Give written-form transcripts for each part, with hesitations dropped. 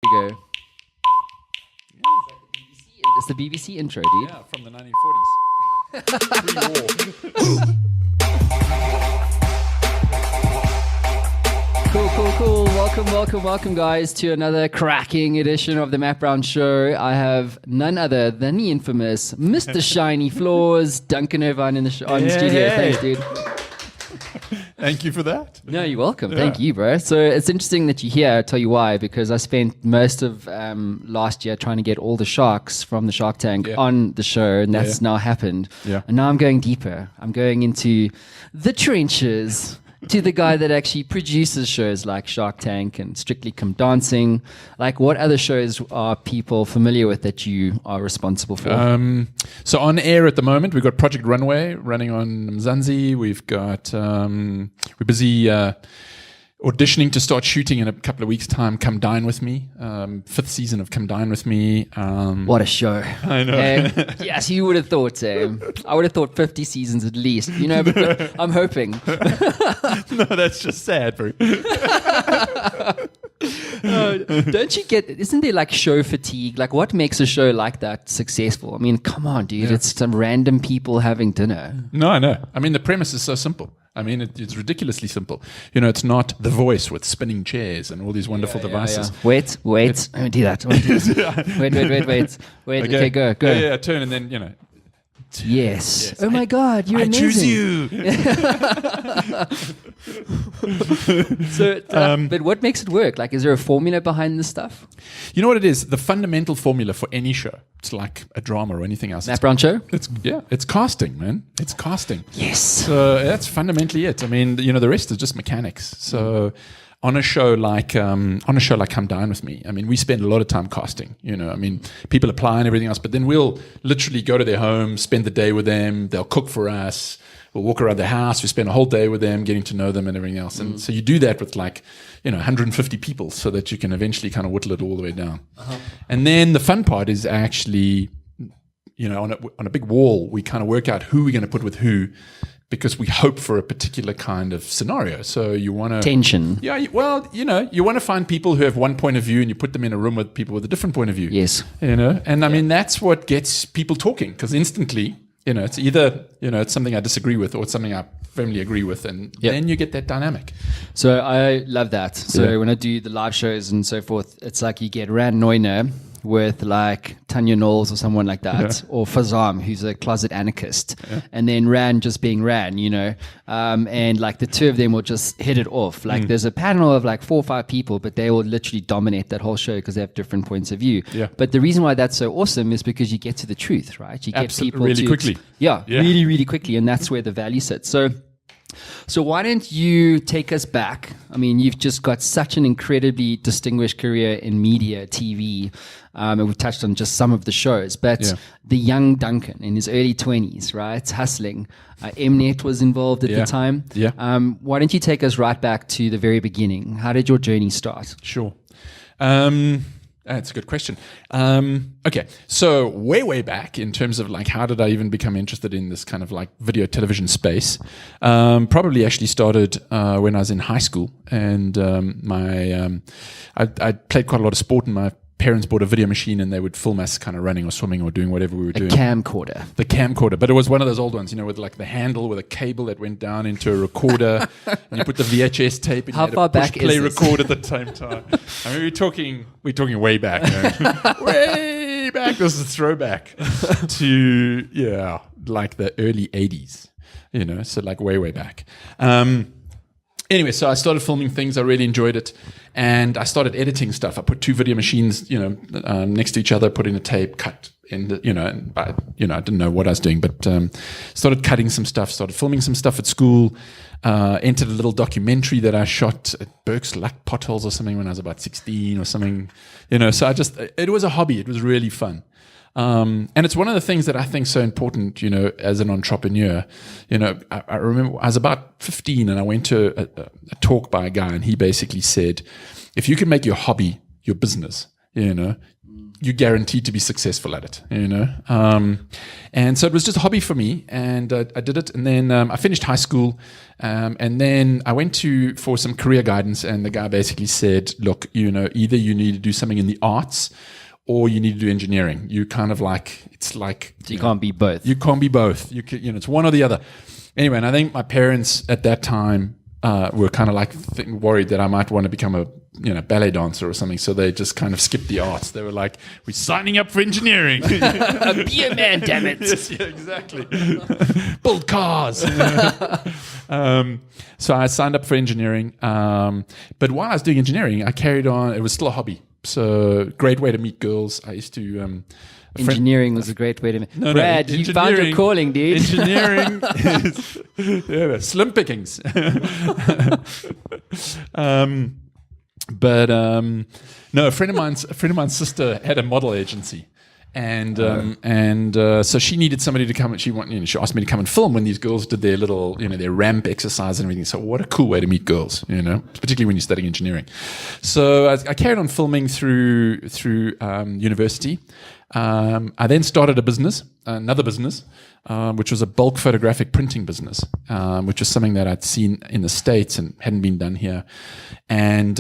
Here we go. It's the BBC intro, dude. Yeah, from the 1940s. Pre-war. Cool. Welcome, guys, to another cracking edition of the Matt Brown Show. I have none other than the infamous Mr. Shiny Floors, Duncan Irvine in the studio. Thanks, dude. Thank you for that. No, you're welcome. Yeah. Thank you, bro. So it's interesting that you're here. I'll tell you why. Because I spent most of last year trying to get all the sharks from the Shark Tank on the show, and that's now happened. Yeah. And now I'm going deeper. I'm going into the trenches. To the guy that actually produces shows like Shark Tank and Strictly Come Dancing. Like, what other shows are people familiar with that you are responsible for? So on air at the moment, we've got Project Runway running on Mzansi. We've got, we're busy auditioning to start shooting in a couple of weeks' time. Come Dine With Me, 5th season of Come Dine With Me. What a show. I know. Yes, you would have thought so. I would have thought 50 seasons at least, you know, but I'm hoping. No, that's just sad, bro. Don't you get, isn't there like show fatigue? Like, what makes a show like that successful? I mean, come on, dude. It's some random people having dinner. No, I know. I mean, the premise is so simple. I mean, it's ridiculously simple. You know, it's not The Voice with spinning chairs and all these wonderful devices. Yeah. Wait. I won't do that. Wait. Okay, go. Yeah, turn and then, you know. Yes. Oh my God, you're amazing. I choose you. So, but what makes it work? Like, is there a formula behind this stuff? You know what it is? The fundamental formula for any show. It's like a drama or anything else. Matt Brown Show? It's casting, man. It's casting. Yes. So that's fundamentally it. I mean, you know, the rest is just mechanics. So on a show like Come Dine With Me, I mean, we spend a lot of time casting. You know, I mean, people apply and everything else, but then we'll literally go to their home, spend the day with them. They'll cook for us. We'll walk around their house. We spend a whole day with them, getting to know them and everything else. And so you do that with 150 people, so that you can eventually kind of whittle it all the way down. Uh-huh. And then the fun part is actually, you know, on a big wall, we kind of work out who we're going to put with who, because we hope for a particular kind of scenario. So you want to... Tension. Yeah, you want to find people who have one point of view and you put them in a room with people with a different point of view. Yes. You know, and I mean, that's what gets people talking, because instantly, you know, it's either, you know, it's something I disagree with or it's something I firmly agree with, and then you get that dynamic. So I love that. So when I do the live shows and so forth, it's like you get Rand Neuner with like Tanya Knowles or someone like that, or Fazam, who's a closet anarchist, and then Rand just being Rand, you know, and like the two of them will just hit it off. Like there's a panel of like 4 or 5 people, but they will literally dominate that whole show because they have different points of view. Yeah. But the reason why that's so awesome is because you get to the truth, right? You get people really quickly. Really, really quickly, and that's where the value sits. So why don't you take us back? I mean, you've just got such an incredibly distinguished career in media, TV, and we've touched on just some of the shows, but the young Duncan in his early 20s, right, hustling. Mnet was involved at the time. Yeah. Why don't you take us right back to the very beginning? How did your journey start? Sure. That's a good question. Okay, so way back in terms of like how did I even become interested in this kind of like video television space? Probably actually started when I was in high school, and I played quite a lot of sport, and my parents bought a video machine and they would film us kind of running or swimming or doing whatever we were doing. The camcorder. But it was one of those old ones, you know, with like the handle with a cable that went down into a recorder, and you put the VHS tape and How you far had to push back play is this? record at the same time. I mean, we're talking way back. You know? Way back. This is a throwback to, like the early 80s, you know, so like way back. Anyway, so I started filming things. I really enjoyed it, and I started editing stuff. I put 2 video machines, you know, next to each other, put in a tape, cut in the, you know, and I didn't know what I was doing, but started cutting some stuff, started filming some stuff at school. Entered a little documentary that I shot at Burke's Luck Potholes or something when I was about 16 or something, you know. So it was a hobby. It was really fun. And it's one of the things that I think is so important, you know, as an entrepreneur. You know, I remember I was about 15 and I went to a talk by a guy, and he basically said, if you can make your hobby your business, you know, you're guaranteed to be successful at it, and so it was just a hobby for me, and I did it. And then I finished high school, and then I went for some career guidance, and the guy basically said, look, either you need to do something in the arts or you need to do engineering. You kind of it's like so you can't be both. You can't be both. It's one or the other. Anyway, and I think my parents at that time were kind of worried that I might want to become a ballet dancer or something. So they just kind of skipped the arts. They were like, "We're signing up for engineering." Be a man, damn it! Yes, yeah, exactly. Build cars. So I signed up for engineering. But while I was doing engineering, I carried on. It was still a hobby. So great way to meet girls. I used to. Engineering was a great way to meet. Brad, you found your calling, dude. Engineering is slim pickings. But no, a friend of mine's sister had a model agency, and so she needed somebody to come. And she asked me to come and film when these girls did their little, their ramp exercise and everything. So what a cool way to meet girls, particularly when you're studying engineering. So I carried on filming through university. I then started another business, which was a bulk photographic printing business, which was something that I'd seen in the States and hadn't been done here. And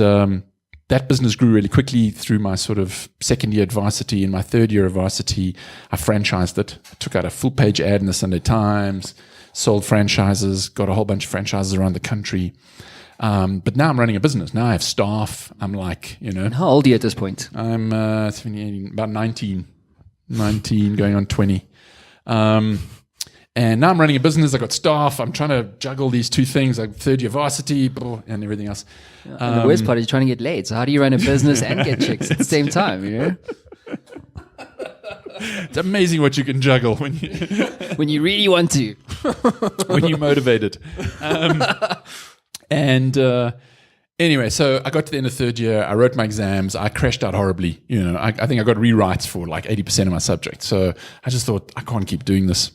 that business grew really quickly through my sort of second year at varsity. In my third year of varsity, I franchised it. I took out a full page ad in the Sunday Times, sold franchises, got a whole bunch of franchises around the country. But now I'm running a business. Now I have staff. I'm like, And how old are you at this point? I'm 17, about 19, going on 20. And now I'm running a business. I got staff. I'm trying to juggle these two things, like third year varsity and everything else. And the worst part is you're trying to get laid. So how do you run a business and get chicks at the same time? It's amazing what you can juggle when you really want to, when you're motivated. Anyway, so I got to the end of third year. I wrote my exams. I crashed out horribly. I think I got rewrites for like 80% of my subjects. So I just thought, I can't keep doing this.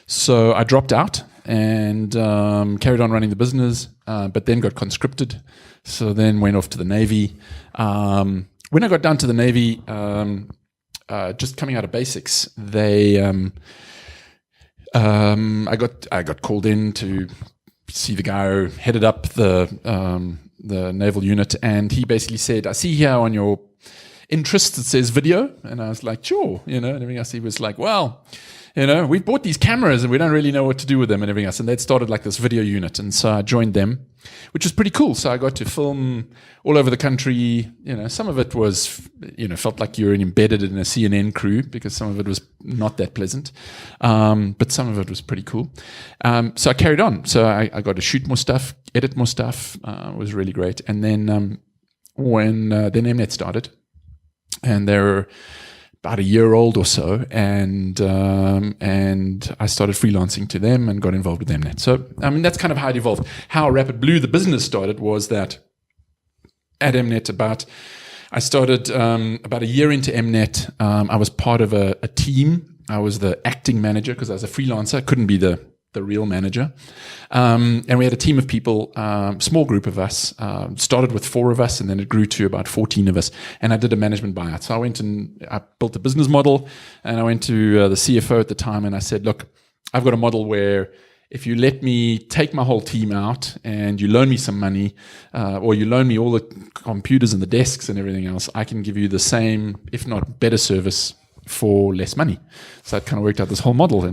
So I dropped out and carried on running the business, but then got conscripted. So then went off to the Navy. When I got down to the Navy, just coming out of basics, I got called in to see the guy who headed up the naval unit, and he basically said, "I see here on your interests it says video," and I was like, "Sure," and everything else. He was like, "Well, we've bought these cameras and we don't really know what to do with them and everything else," and they'd started like this video unit, and so I joined them, which was pretty cool. So I got to film all over the country. Some of it was, felt like you were embedded in a CNN crew because some of it was not that pleasant, but some of it was pretty cool. So I carried on. So I got to shoot more stuff, edit more stuff. It was really great. And then when then Mnet started, and they were about a year old or so, and I started freelancing to them and got involved with Mnet. So that's kind of how it evolved. How Rapid Blue, the business, started was that at Mnet, I started about a year into Mnet. I was part of a team. I was the acting manager because I was a freelancer. I couldn't be the real manager. And we had a team of people, small group of us, started with 4 of us, and then it grew to about 14 of us. And I did a management buyout. So I went and I built a business model, and I went to the CFO at the time, and I said, "Look, I've got a model where if you let me take my whole team out and you loan me some money, or you loan me all the computers and the desks and everything else, I can give you the same, if not better service for less money." So that kind of worked out this whole model.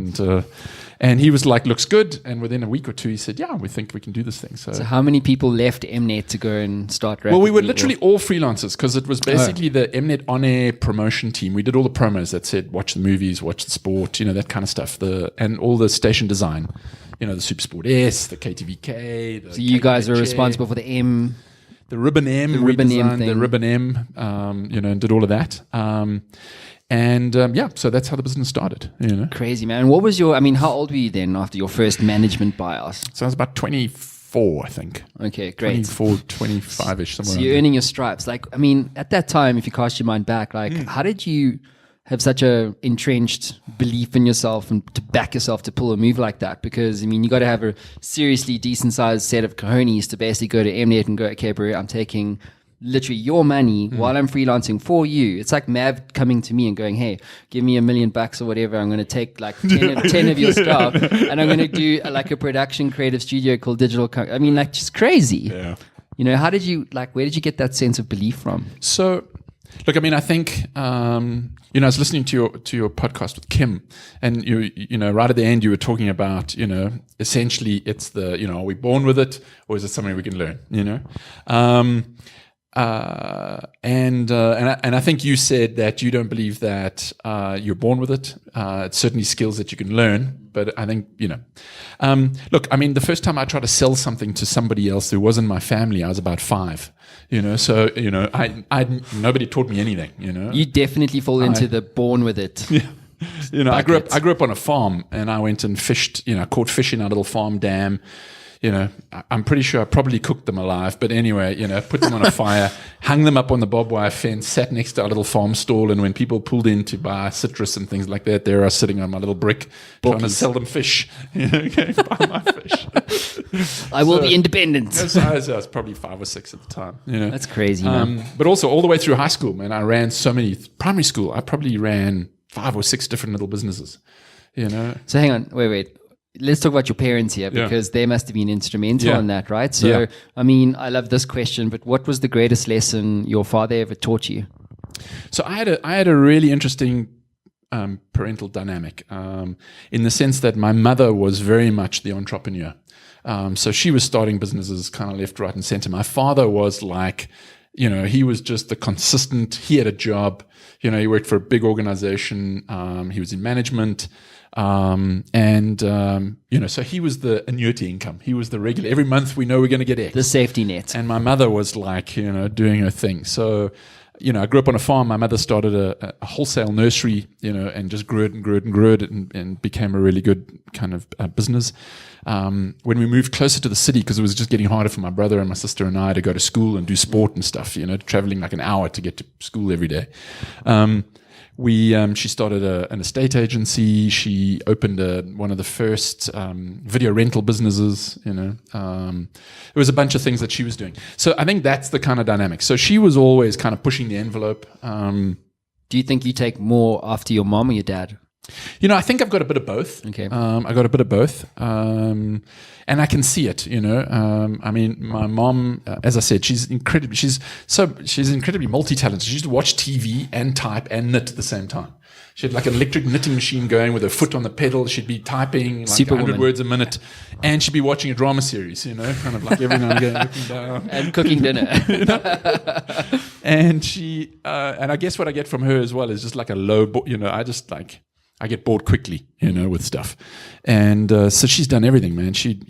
And he was like, "Looks good." And within a week or two, he said, "Yeah, we think we can do this thing." So how many people left Mnet to go and start Rapid? Well, we were literally all freelancers because it was basically the Mnet on-air promotion team. We did all the promos that said, watch the movies, watch the sport, that kind of stuff. And all the station design, the Supersport S, the KTVK. So you guys are responsible for the Ribbon M. The Ribbon M thing. The Ribbon M, and did all of that. So that's how the business started. Crazy, man. What was how old were you then after your first management buyout? So I was about 24, I think. Okay, great. 24, 25-ish, somewhere. So you're earning your stripes. At that time, if you cast your mind back, how did you have such a entrenched belief in yourself and to back yourself to pull a move like that? Because, you got to have a seriously decent sized set of cojones to basically go to Mnet and go, "Okay, bro, I'm taking literally your money while I'm freelancing for you. It's like Mav coming to me and going, hey, give me $1 million or whatever. I'm going to take like 10 of your stuff and I'm going to do like a production creative studio called Digital. I mean, like just crazy. Yeah. You know, where did you get that sense of belief from? So, look, I mean, I think, I was listening to your podcast with Kim, and you know, right at the end, you were talking about, essentially it's the, are we born with it, or is it something we can learn, and I think you said that you don't believe that you're born with it. It's certainly skills that you can learn, but I think, look, I mean, the first time I tried to sell something to somebody else who wasn't my family, I was about 5. So I nobody taught me anything. You definitely fall into the born with it. Yeah. I grew up on a farm, and I went and fished. Caught fish in our little farm dam. I'm pretty sure I probably cooked them alive, but anyway, put them on a fire, hung them up on the barbed wire fence, sat next to our little farm stall, and when people pulled in to buy citrus and things like that, there I was sitting on my little brick trying to sell them fish. Buy my fish. I will be independent. I was probably 5 or 6 at the time. That's crazy, man. But also all the way through high school, man, I ran so many. Primary school, I probably ran 5 or 6 different little businesses. So hang on, wait. Let's talk about your parents here, because they must have been instrumental in that, right? So, I mean, I love this question, but what was the greatest lesson your father ever taught you? So I had a really interesting parental dynamic in the sense that my mother was very much the entrepreneur. So she was starting businesses kind of left, right, and center. My father was like, he was just the consistent. He had a job. He worked for a big organization. He was in management. So he was the annuity income. He was the regular. Every month we know we're going to get X. The safety net. And my mother was like, doing her thing. So, I grew up on a farm. My mother started a wholesale nursery, and just grew it and grew it and grew it and became a really good kind of business. When we moved closer to the city, because it was just getting harder for my brother and my sister and I to go to school and do sport and stuff, traveling like an hour to get to school every day. She started an estate agency. She opened one of the first video rental businesses. There was a bunch of things that she was doing. So I think that's the kind of dynamic. So she was always kind of pushing the envelope. Do you think you take more after your mom or your dad? I think I've got a bit of both. Okay. I got a bit of both. And I can see it, I mean, my mom, as I said, she's incredibly multi-talented. She used to watch TV and type and knit at the same time. She had like an electric knitting machine going with her foot on the pedal. She'd be typing like 100 words a minute, and she'd be watching a drama series, kind of like every now and again looking down. And cooking dinner. And and I guess what I get from her as well is just like a low, I get bored quickly, with stuff. And so she's done everything, man. She,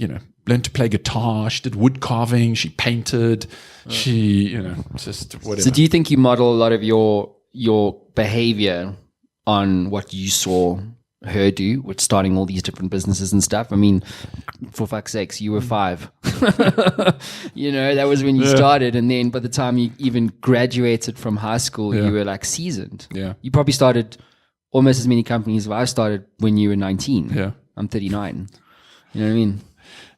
learned to play guitar. She did wood carving. She painted. She, just whatever. So do you think you model a lot of your behavior on what you saw her do with starting all these different businesses and stuff? I mean, for fuck's sakes, you were 5. That was when you started. And then by the time you even graduated from high school, you were like seasoned. Yeah. You probably started almost as many companies as I started when you were 19. Yeah. I'm 39. You know what I mean?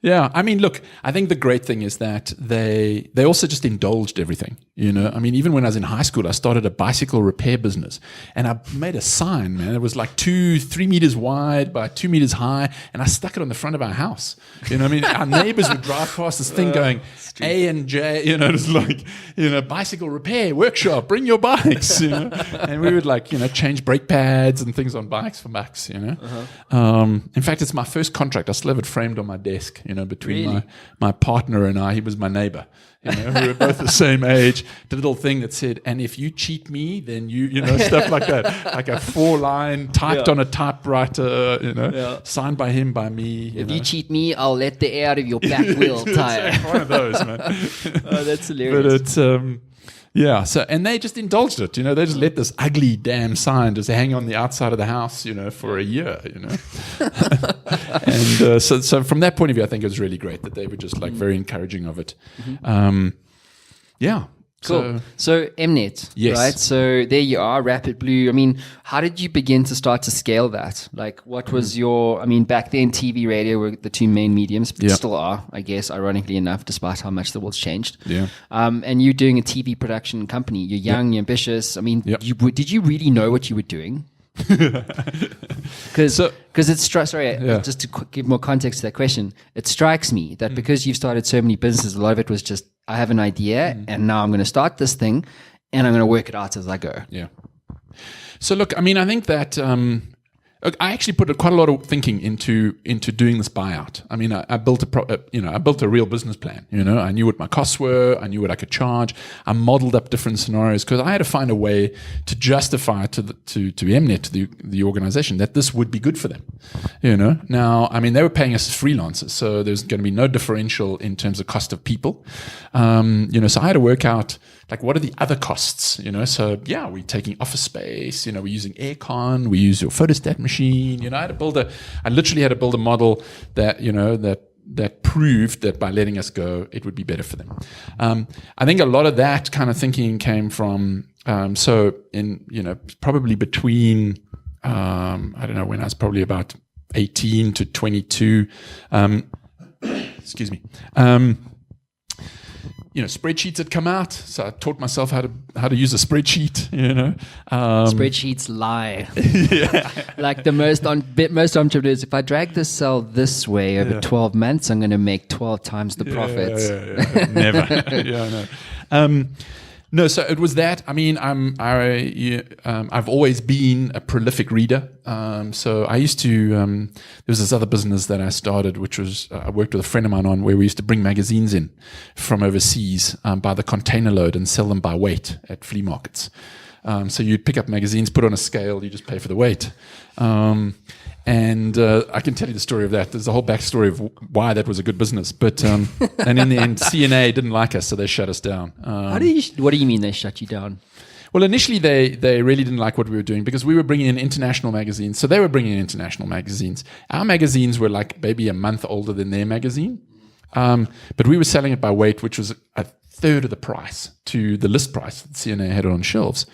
Yeah. I mean, look, I think the great thing is that they also just indulged everything. I mean, even when I was in high school, I started a bicycle repair business, and I made a sign, man. It was like 3 meters wide by 2 meters high, and I stuck it on the front of our house. I mean, our neighbors would drive past this thing going, A and J, it was like, bicycle repair workshop, bring your bikes, and we would like, change brake pads and things on bikes for bucks, In fact, it's my first contract. I still have it framed on my desk, between my partner and I. He was my neighbor. We were both the same age. The little thing that said, and if you cheat me, then stuff like that. Like a 4-line typed on a typewriter, signed by him, by me. If you cheat me, I'll let the air out of your back wheel tire. One of those, man. Oh, that's hilarious. But it's, so, and they just indulged it, they just let this ugly damn sign just hang on the outside of the house, for a year, And so from that point of view, I think it was really great that they were just like very encouraging of it. Cool. So Mnet, Yes. right? So there you are, Rapid Blue. I mean, how did you begin to start to scale that? Like, what was your? I mean, back then, TV, radio were the two main mediums, but still are, I guess, ironically enough, despite how much the world's changed. Yeah. And you're doing a TV production company. You're young, you're ambitious. I mean, did you really know what you were doing? Because it's just to give more context to that question, it strikes me that because you've started so many businesses, a lot of it was just, I have an idea and now I'm going to start this thing and I'm going to work it out as I go. Yeah. So look, I mean, I think that I actually put quite a lot of thinking into doing this buyout. I mean, I built I built a real business plan. I knew what my costs were. I knew what I could charge. I modeled up different scenarios because I had to find a way to justify to Mnet, to the organization, that this would be good for them. Now, I mean, they were paying us as freelancers, so there's going to be no differential in terms of cost of people. So I had to work out, like, what are the other costs? So yeah, we're taking office space. We're using aircon. We use your photostat machine. I literally had to build a model that that proved that by letting us go, it would be better for them. I think a lot of that kind of thinking came from probably between I don't know, when I was probably about 18 to 22. Excuse me. Spreadsheets had come out, so I taught myself how to use a spreadsheet. Spreadsheets lie. Like most entrepreneurs, if I drag this cell this way over 12 months, I'm going to make 12 times the profits. Never. No, so it was that. I mean, I've always been a prolific reader. So I used to. There was this other business that I started, which was I worked with a friend of mine on, where we used to bring magazines in from overseas by the container load and sell them by weight at flea markets. So you'd pick up magazines, put on a scale, you just pay for the weight. And I can tell you the story of that. There's a whole backstory of why that was a good business. But and in the end, CNA didn't like us, so they shut us down. What do you mean they shut you down? Well, initially they really didn't like what we were doing because we were bringing in international magazines. So they were bringing in international magazines. Our magazines were like maybe a month older than their magazine. But we were selling it by weight, which was a third of the price to the list price that CNA had on shelves.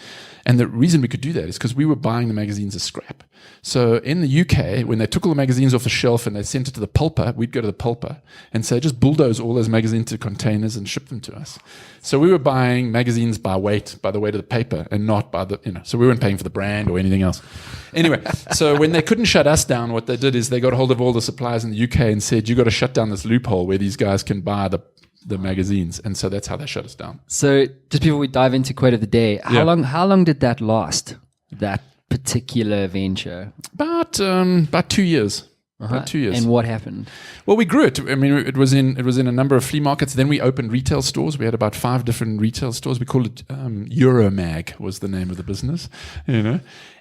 And the reason we could do that is because we were buying the magazines as scrap. So in the UK, when they took all the magazines off the shelf and they sent it to the pulper, we'd go to the pulper and say, just bulldoze all those magazines into containers and ship them to us. So we were buying magazines by weight, by the weight of the paper, and not by the, so we weren't paying for the brand or anything else. Anyway, so when they couldn't shut us down, what they did is they got a hold of all the suppliers in the UK and said, you got to shut down this loophole where these guys can buy the magazines, and so that's how they shut us down. So just before we dive into quote of the day, how long did that last, that particular venture? About 2 years. About 2 years. And what happened? Well, we grew it. I mean, it was in a number of flea markets. Then we opened retail stores. We had about 5 different retail stores. We called it Euromag was the name of the business.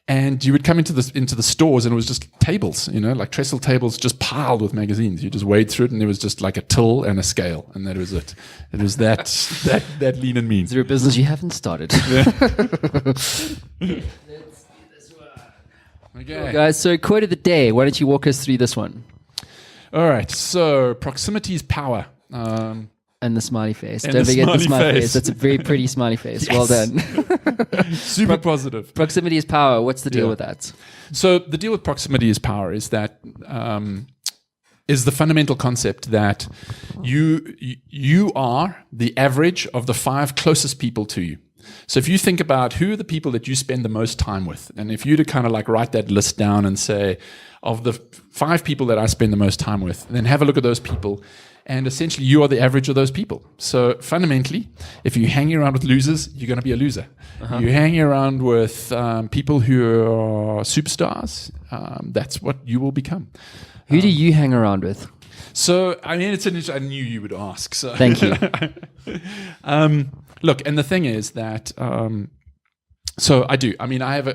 And you would come into the stores and it was just tables, like trestle tables just piled with magazines. You just wade through it and there was just like a till and a scale, and that was it. It was that lean and mean. Is there a business you haven't started? Okay. Cool, guys, so quote of the day. Why don't you walk us through this one? All right. So proximity is power. And the smiley face. Don't forget the smiley face. That's a very pretty smiley face. Well done. Super positive. Proximity is power. What's the deal with that? So the deal with proximity is power is that is the fundamental concept that you are the average of the 5 closest people to you. So if you think about who are the people that you spend the most time with, and if you to kind of like write that list down and say, of the 5 people that I spend the most time with, then have a look at those people. And essentially, you are the average of those people. So fundamentally, if you're hanging around with losers, you're going to be a loser. You're hanging around with people who are superstars, that's what you will become. Who do you hang around with? So, I mean, I knew you would ask. So. Thank you. Look, and the thing is that, so I do. I mean, there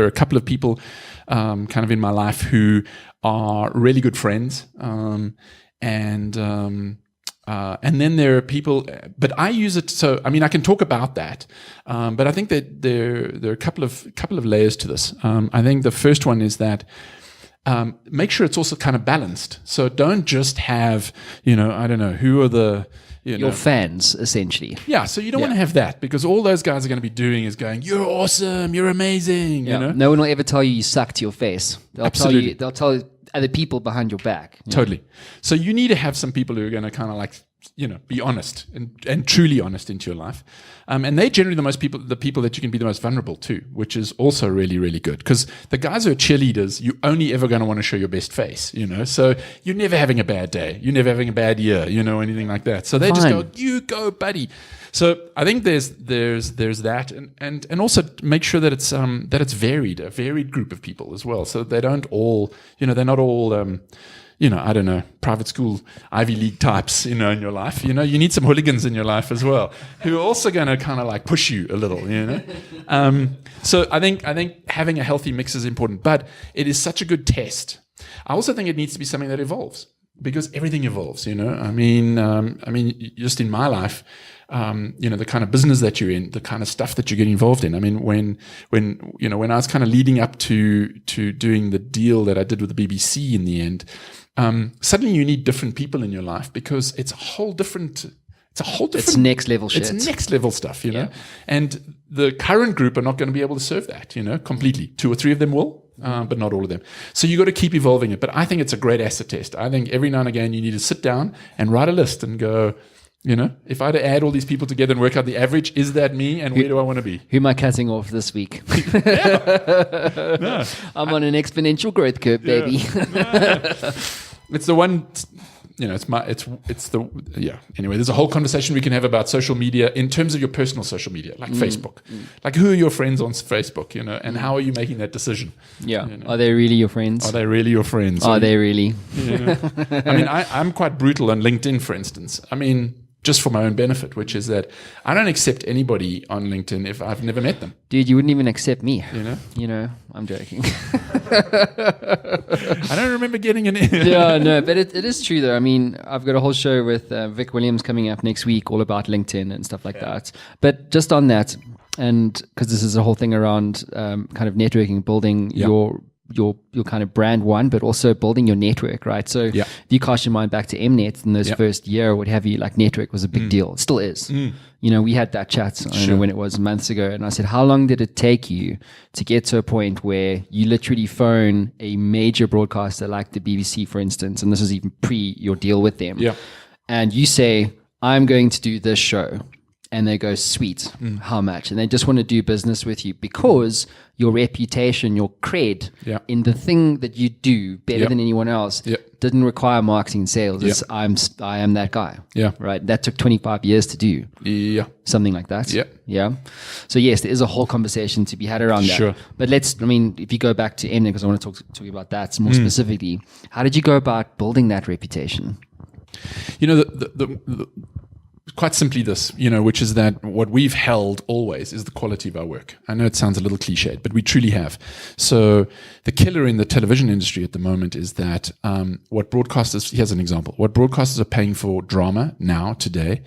are a couple of people, kind of in my life who are really good friends, and then there are people. But I use it. So, I mean, I can talk about that, but I think that there are a couple of layers to this. I think the first one is that. Make sure it's also kind of balanced. So don't just have, I don't know, who are the Your fans, essentially. Yeah, so you don't want to have that, because all those guys are going to be doing is going, you're awesome, you're amazing. Yeah. You know? No one will ever tell you suck to your face. Absolutely. They'll tell other people behind your back. Totally. So you need to have some people who are going to kind of like, be honest and truly honest into your life. And they're generally the people that you can be the most vulnerable to, which is also really, really good. Because the guys who are cheerleaders, you're only ever going to want to show your best face, So you're never having a bad day. You're never having a bad year, anything like that. So they just go, you go, buddy. So I think there's that, and also make sure that it's varied, a varied group of people as well. So they don't all, they're not all, I don't know, private school, Ivy League types, in your life. You need some hooligans in your life as well, who are also going to kind of like push you a little, So I think having a healthy mix is important, but it is such a good test. I also think it needs to be something that evolves, because everything evolves, I mean, just in my life, the kind of business that you're in, the kind of stuff that you get involved in. I mean, when I was kind of leading up to doing the deal that I did with the BBC in the end, suddenly you need different people in your life, because it's a whole different. It's next level shit. It's next level stuff, And the current group are not going to be able to serve that, completely. 2 or 3 of them will, but not all of them. So you got to keep evolving it. But I think it's a great asset test. I think every now and again you need to sit down and write a list and go, if I had to add all these people together and work out the average, is that me, and where do I want to be? Who am I cutting off this week? No. I'm on an exponential growth curve, baby. It's the one, Anyway, there's a whole conversation we can have about social media in terms of your personal social media, like Facebook. Like, who are your friends on Facebook, and how are you making that decision? Yeah. Are they really your friends? Are they really your friends? Are they really? I mean, I'm quite brutal on LinkedIn, for instance. I mean, just for my own benefit, which is that I don't accept anybody on LinkedIn if I've never met them. Dude, you wouldn't even accept me. I'm joking. I don't remember getting an Yeah, no, but it is true though. I mean, I've got a whole show with Vic Williams coming up next week, all about LinkedIn and stuff like that. But just on that, and because this is a whole thing around kind of networking, building your kind of brand one, but also building your network, right? So if you cast your mind back to Mnet in those first year or what have you, like network was a big deal. It still is. We had that chat, I don't know when it was, months ago, and I said, how long did it take you to get to a point where you literally phone a major broadcaster like the BBC, for instance, and this was even pre your deal with them, and you say, I'm going to do this show. And they go, sweet, how much? And they just want to do business with you because your reputation, your cred in the thing that you do better than anyone else didn't require marketing and sales. It's, I am that guy. Yeah. Right. That took 25 years to do. Yeah. Something like that. Yeah. Yeah. So yes, there is a whole conversation to be had around that. Sure. But if you go back to Mnet, because I want to talk to you about that more specifically, how did you go about building that reputation? Quite simply this, which is that what we've held always is the quality of our work. I know it sounds a little cliched, but we truly have. So the killer in the television industry at the moment is that what broadcasters, here's an example, what broadcasters are paying for drama now, today,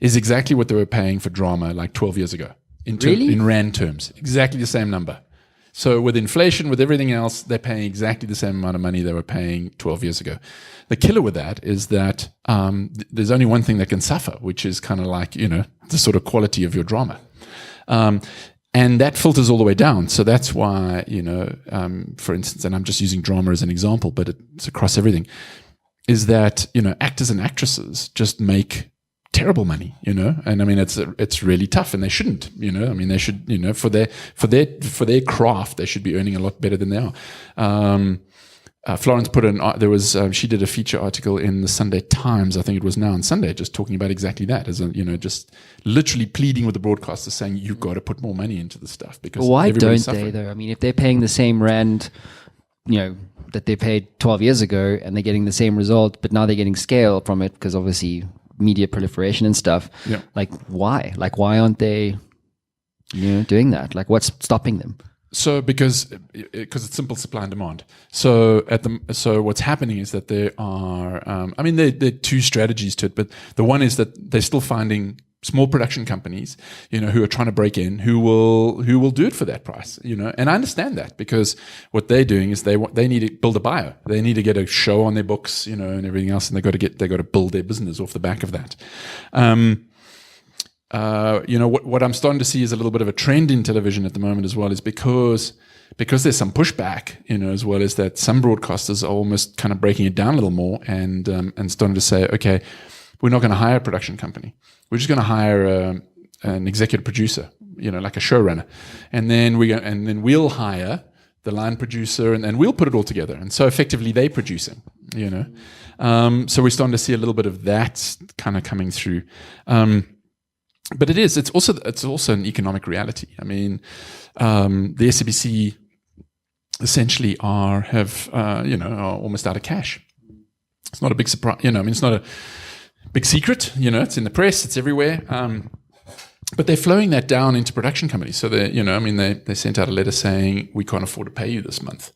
is exactly what they were paying for drama like 12 years ago. In Rand terms, exactly the same number. So with inflation, with everything else, they're paying exactly the same amount of money they were paying 12 years ago. The killer with that is that there's only one thing that can suffer, which is kind of like, the sort of quality of your drama. And that filters all the way down. So that's why, for instance, and I'm just using drama as an example, but it's across everything, is that, actors and actresses just make terrible money, and I mean it's really tough, and they shouldn't, I mean they should, for their craft, they should be earning a lot better than they are. Florence she did a feature article in the Sunday Times, I think it was now on Sunday, just talking about exactly that, as just literally pleading with the broadcasters, saying you've got to put more money into this stuff because why don't they though? I mean, if they're paying the same rand, that they paid 12 years ago, and they're getting the same result, but now they're getting scale from it because obviously media proliferation and stuff. Yeah. Like why? Like why aren't they, doing that? Like what's stopping them? So because it's simple supply and demand. So what's happening is that there are, there are two strategies to it, but the one is that they're still finding small production companies, who are trying to break in, who will do it for that price, And I understand that, because what they're doing is they need to build a bio, they need to get a show on their books, and everything else, and they got to build their business off the back of that. What I'm starting to see is a little bit of a trend in television at the moment as well, is because there's some pushback, as well as that some broadcasters are almost kind of breaking it down a little more and starting to say, okay, we're not going to hire a production company. We're just going to hire an executive producer, like a showrunner, and then we'll hire the line producer, and we'll put it all together. And so effectively, they're producing, So we're starting to see a little bit of that kind of coming through. But it's also an economic reality. I mean, the SABC essentially are almost out of cash. It's not a big surprise, it's not a big secret, it's in the press, it's everywhere. But they're flowing that down into production companies. So they sent out a letter saying, we can't afford to pay you this month.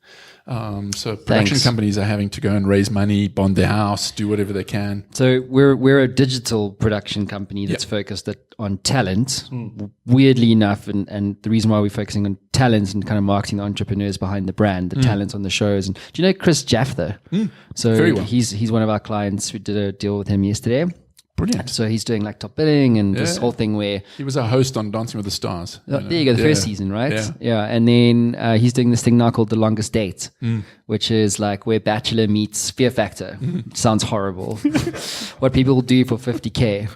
So production companies are having to go and raise money, bond their house, do whatever they can. So we're a digital production company that's focused on talent. Weirdly enough, and the reason why we're focusing on talent and kind of marketing the entrepreneurs behind the brand, the talent on the shows. And do you know Chris Jaffter? So very well. He's one of our clients. We did a deal with him yesterday. Brilliant. So he's doing like top billing and this whole thing where he was a host on Dancing with the Stars. There you go, the first season, right? Yeah. And then he's doing this thing now called The Longest Date, which is like where Bachelor meets Fear Factor. Sounds horrible. What people will do for 50K.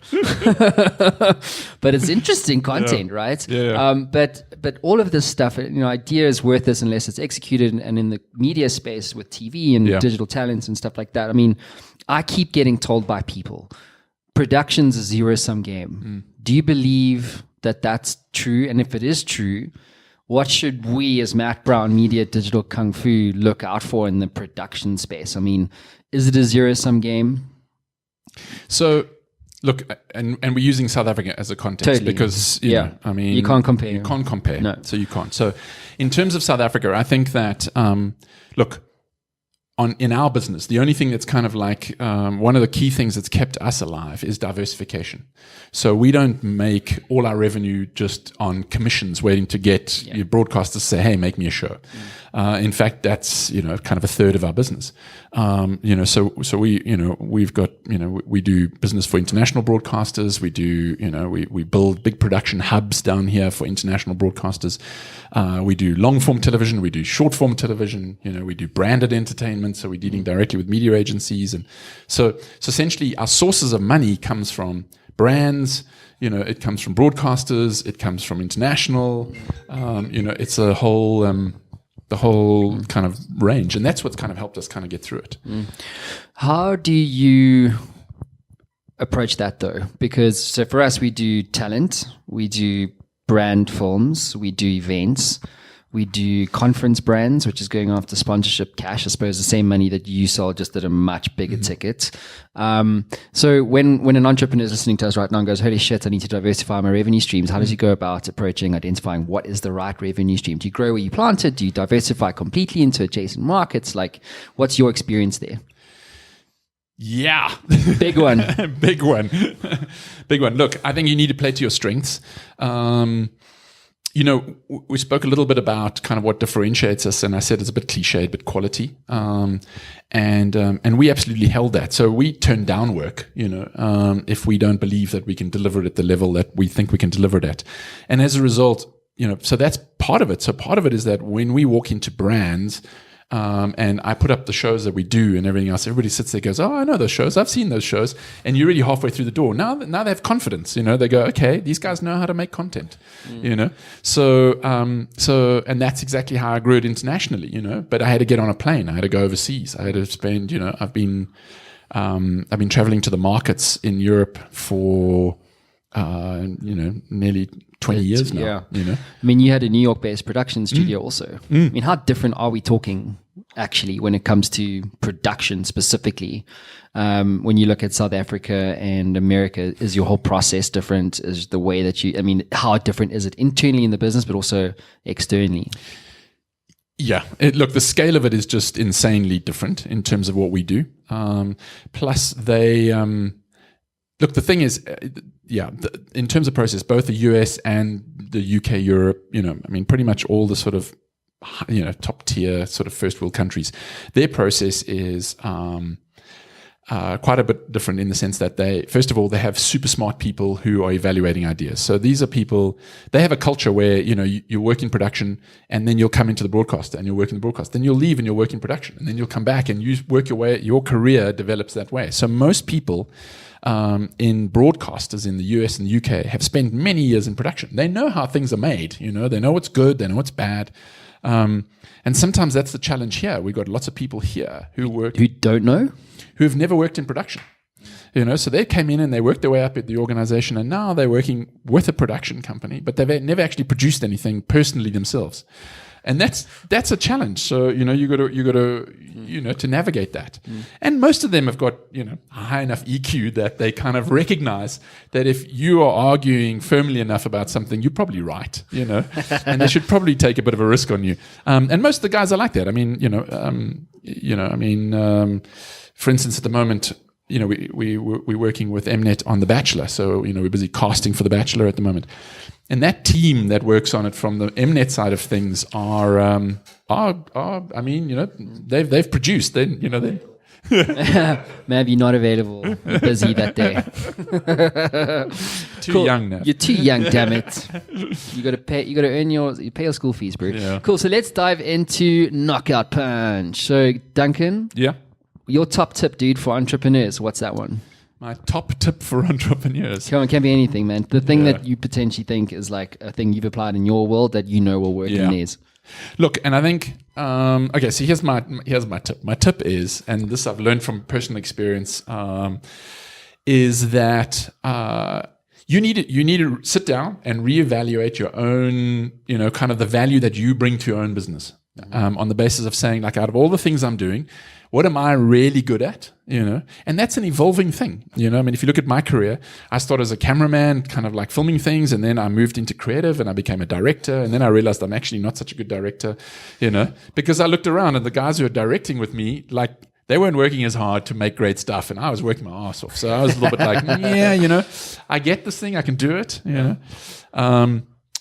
But it's interesting content, right? Yeah. But all of this stuff, idea is worth this unless it's executed, and in the media space with TV and digital talents and stuff like that. I mean, I keep getting told by people, production's a zero-sum game. Do you believe that that's true? And if it is true, what should we as Matt Brown Media Digital Kung Fu look out for in the production space? I mean, is it a zero-sum game? So, look, and we're using South Africa as a context because, you can't compare. You can't compare. No. So you can't. So in terms of South Africa, I think that, look, in our business, the only thing that's kind of like one of the key things that's kept us alive is diversification. So we don't make all our revenue just on commissions, waiting to get your broadcasters say, "Hey, make me a show." In fact, that's kind of a third of our business. So we've got we do business for international broadcasters. We do we build big production hubs down here for international broadcasters. We do long form television. We do short form television. We do branded entertainment. So we're dealing directly with media agencies, and so essentially our sources of money comes from brands. It comes from broadcasters. It comes from international. It's a whole. The whole kind of range, and that's what's kind of helped us kind of get through it. How do you approach that though? Because so for us, we do talent, we do brand films, we do events, we do conference brands, which is going after sponsorship cash, I suppose the same money that you sell, just at a much bigger ticket. So when an entrepreneur is listening to us right now and goes, holy shit, I need to diversify my revenue streams, how does he go about identifying what is the right revenue stream? Do you grow where you planted? Do you diversify completely into adjacent markets? Like, what's your experience there? Yeah. Big one. Big one. Big one. Look, I think you need to play to your strengths. We spoke a little bit about kind of what differentiates us, and I said it's a bit cliched, but quality. And we absolutely held that. So we turn down work, if we don't believe that we can deliver it at the level that we think we can deliver it at. And as a result, so that's part of it. So part of it is that when we walk into brands, and I put up the shows that we do and everything else, everybody sits there and goes, oh, I know those shows. I've seen those shows. And you're really halfway through the door. Now they have confidence, they go, okay, these guys know how to make content, So, and that's exactly how I grew it internationally, but I had to get on a plane. I had to go overseas. I had to spend, I've been traveling to the markets in Europe for, nearly 20 years now. I mean, you had a New York-based production studio also. I mean, how different are we talking actually when it comes to production specifically? When you look at South Africa and America, is your whole process different? Is the way that how different is it internally in the business, but also externally? Yeah, look, the scale of it is just insanely different in terms of what we do. Plus, look, the thing is, in terms of process, both the US and the UK, Europe, pretty much all the sort of, top tier sort of first world countries, their process is quite a bit different in the sense that first of all, they have super smart people who are evaluating ideas. So these are people, they have a culture where, you work in production and then you'll come into the broadcast and you'll work in the broadcast. Then you'll leave and you'll work in production. And then you'll come back and you work your way, your career develops that way. So most people in broadcasters in the US and the UK have spent many years in production. They know how things are made, they know what's good, they know what's bad. And sometimes that's the challenge here. We've got lots of people here who don't know, who have never worked in production. So they came in and they worked their way up at the organization, and now they're working with a production company, but they've never actually produced anything personally themselves. And that's a challenge. So, you got to, to navigate that. And most of them have got, high enough EQ that they kind of recognize that if you are arguing firmly enough about something, you're probably right, and they should probably take a bit of a risk on you. And most of the guys are like that. For instance, at the moment, we're working with Mnet on The Bachelor. So, we're busy casting for The Bachelor at the moment. And that team that works on it from the Mnet side of things they've produced. They maybe not available, busy that day. Too young now. You're too young, damn it. You got to pay your school fees, bro. Yeah. Cool. So let's dive into Knockout Punch. So Duncan, your top tip, dude, for entrepreneurs. What's that one? My top tip for entrepreneurs. Come on, it can be anything, man. The thing that you potentially think is like a thing you've applied in your world that will work in theirs. Look, and I think so here's my tip. My tip is, and this I've learned from personal experience, is that you need to sit down and reevaluate your own, kind of the value that you bring to your own business, on the basis of saying, like, out of all the things I'm doing, what am I really good at? And that's an evolving thing. If you look at my career, I started as a cameraman, kind of like filming things, and then I moved into creative and I became a director. And then I realized I'm actually not such a good director, because I looked around and the guys who are directing with me, like, they weren't working as hard to make great stuff, and I was working my ass off. So I was a little bit like, I get this thing, I can do it,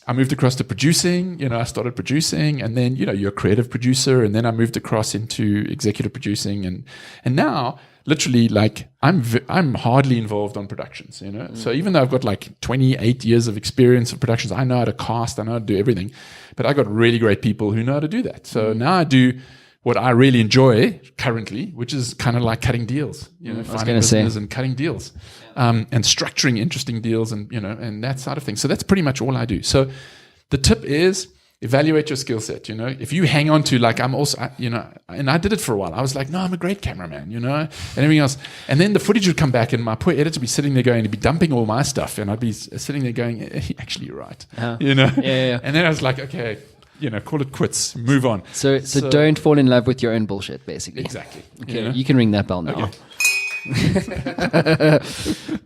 I moved across to producing, I started producing, and then, you're a creative producer, and then I moved across into executive producing, and now literally, like, I'm hardly involved on productions, So even though I've got like 28 years of experience of productions, I know how to cast, I know how to do everything, but I got really great people who know how to do that. So now I do what I really enjoy currently, which is kind of like cutting deals, finding business and cutting deals, and structuring interesting deals, and and that side of things. So that's pretty much all I do. So the tip is evaluate your skill set. If you hang on to, like, I'm also, and I did it for a while. I was like, no, I'm a great cameraman, and everything else. And then the footage would come back, and my poor editor would be sitting there going, he'd be dumping all my stuff, and I'd be sitting there going, actually, you're right, Yeah. And then I was like, okay, call it quits, move on. So don't fall in love with your own bullshit, basically. Exactly. Okay, you can ring that bell now. Okay.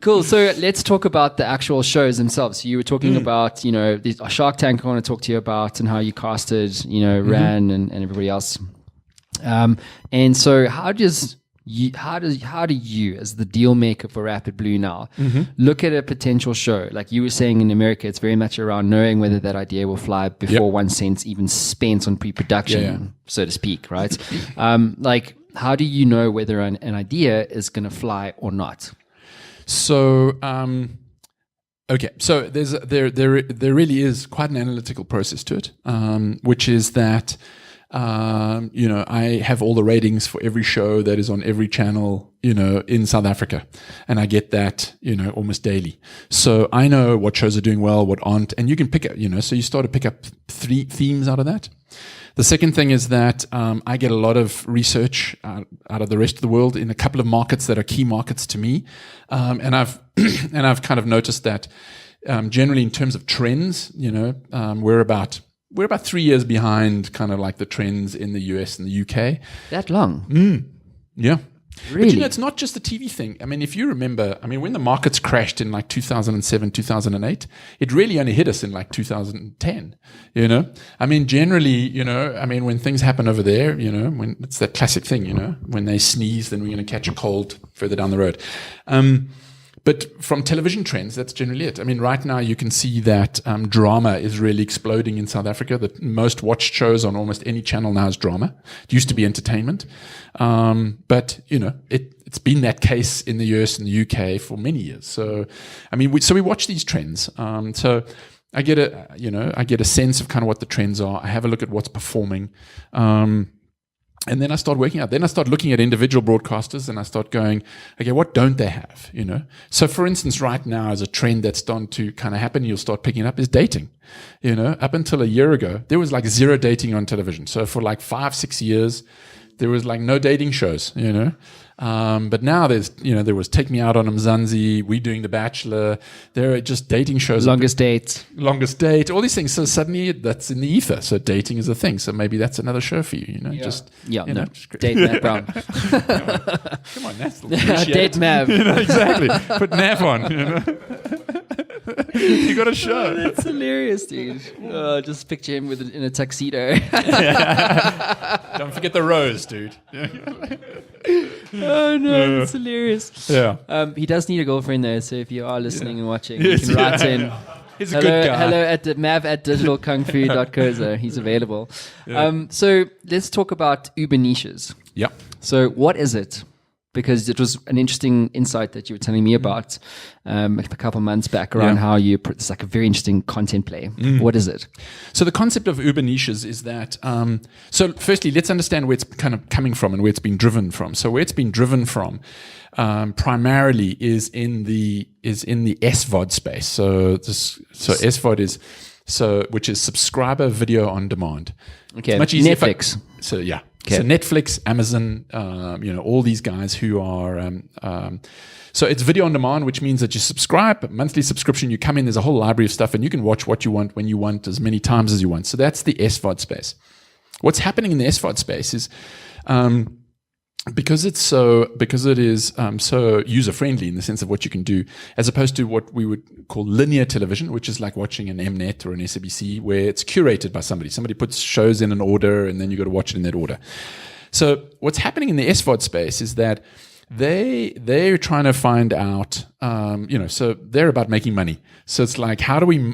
Cool. So let's talk about the actual shows themselves. So you were talking about, the Shark Tank I want to talk to you about, and how you casted, Ran and everybody else. And so how do you, as the deal maker for Rapid Blue now, look at a potential show? Like you were saying, in America, it's very much around knowing whether that idea will fly before 1 cent's even spent on pre-production, so to speak, right? How do you know whether an idea is going to fly or not? So, so there really is quite an analytical process to it, which is that I have all the ratings for every show that is on every channel, in South Africa. And I get that, almost daily. So I know what shows are doing well, what aren't, and you can pick up, so you start to pick up 3 themes out of that. The second thing is that I get a lot of research out of the rest of the world in a couple of markets that are key markets to me. And I've kind of noticed that generally in terms of trends, we're about 3 years behind kind of like the trends in the US and the UK. That long? Yeah. Really? But it's not just the TV thing. I mean, if you remember, when the markets crashed in like 2007, 2008, it really only hit us in like 2010, Generally, when things happen over there, when it's that classic thing, when they sneeze, then we're going to catch a cold further down the road. But from television trends, that's generally it. I mean, right now you can see that drama is really exploding in South Africa. The most watched shows on almost any channel now is drama. It used to be entertainment. But, it's been that case in the US and the UK for many years. So, I mean, we watch these trends. So I get a sense of kind of what the trends are. I have a look at what's performing. And then I start working out. Then I start looking at individual broadcasters and I start going, okay, what don't they have? So for instance, right now as a trend that's starting to kind of happen, you'll start picking up is dating. Up until a year ago, there was like zero dating on television. So for like 5-6 years, there was like no dating shows, but now there was Take Me Out on Mzansi, We Doing The Bachelor. There are just dating shows. Longest Date, all these things. So suddenly that's in the ether. So dating is a thing. So maybe that's another show for you, Date Matt Brown. Come on, that's Date Mav. Exactly. Put Nav on, You got a show. That's hilarious, dude. Just picture him in a tuxedo. Don't forget the rose, dude. Oh no, that's hilarious. Yeah. He does need a girlfriend though, so if you are listening and watching, you can write in. He's a good guy. Hello at mav@digitalkungfu.co. He's available. Yeah. So let's talk about Uber niches. Yeah. So what is it? Because it was an interesting insight that you were telling me about a couple months back around how it's like a very interesting content play. What is it? So the concept of Uber niches is that, so firstly, let's understand where it's kind of coming from and where it's been driven from. So where it's been driven from primarily is in the SVOD space. So SVOD is, which is subscriber video on demand. Okay, it's much easier. Netflix. So Netflix, Amazon, all these guys who are, so it's video on demand, which means that you subscribe, monthly subscription, you come in, there's a whole library of stuff and you can watch what you want, when you want, as many times as you want. So that's the SVOD space. What's happening in the SVOD space is, because it is so user friendly in the sense of what you can do, as opposed to what we would call linear television, which is like watching an Mnet or an SABC, where it's curated by somebody. Somebody puts shows in an order, and then you got to watch it in that order. So what's happening in the SVOD space is that they're trying to find out, so they're about making money. So it's like, how do we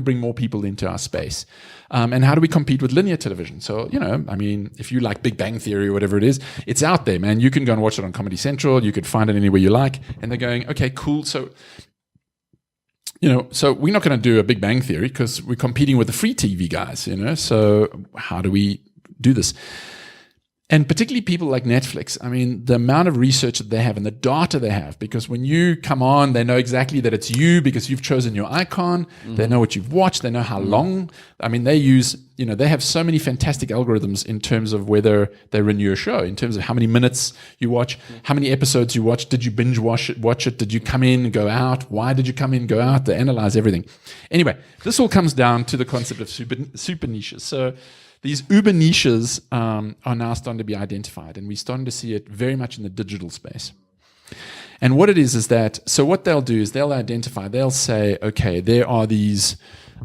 bring more people into our space? And how do we compete with linear television? So, if you like Big Bang Theory or whatever it is, it's out there, man. You can go and watch it on Comedy Central. You could find it anywhere you like. And they're going, okay, cool. So, so we're not going to do a Big Bang Theory because we're competing with the free TV guys, So how do we do this? And particularly people like Netflix, I mean, the amount of research that they have and the data they have, because when you come on, they know exactly that it's you because you've chosen your icon. Mm-hmm. They know what you've watched. They know how long. I mean, they use, they have so many fantastic algorithms in terms of whether they renew a show, in terms of how many minutes you watch, how many episodes you watch. Did you binge watch it? Did you come in, go out? Why did you come in, go out? They analyze everything. Anyway, this all comes down to the concept of super niches. So these Uber niches are now starting to be identified, and we're starting to see it very much in the digital space. And what it is that, so what they'll do is they'll say, okay, there are these,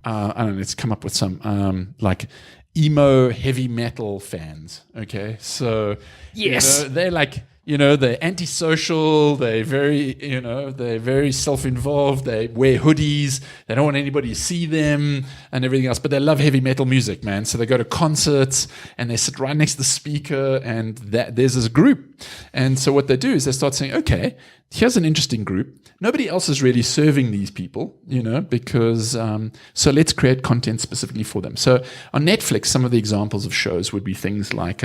let's come up with some, like emo heavy metal fans, okay? So, yes, they're like, they're antisocial, they're very self-involved, they wear hoodies, they don't want anybody to see them and everything else, but they love heavy metal music, man. So they go to concerts and they sit right next to the speaker, and there's this group. And so what they do is they start saying, okay, here's an interesting group. Nobody else is really serving these people, because, so let's create content specifically for them. So on Netflix, some of the examples of shows would be things like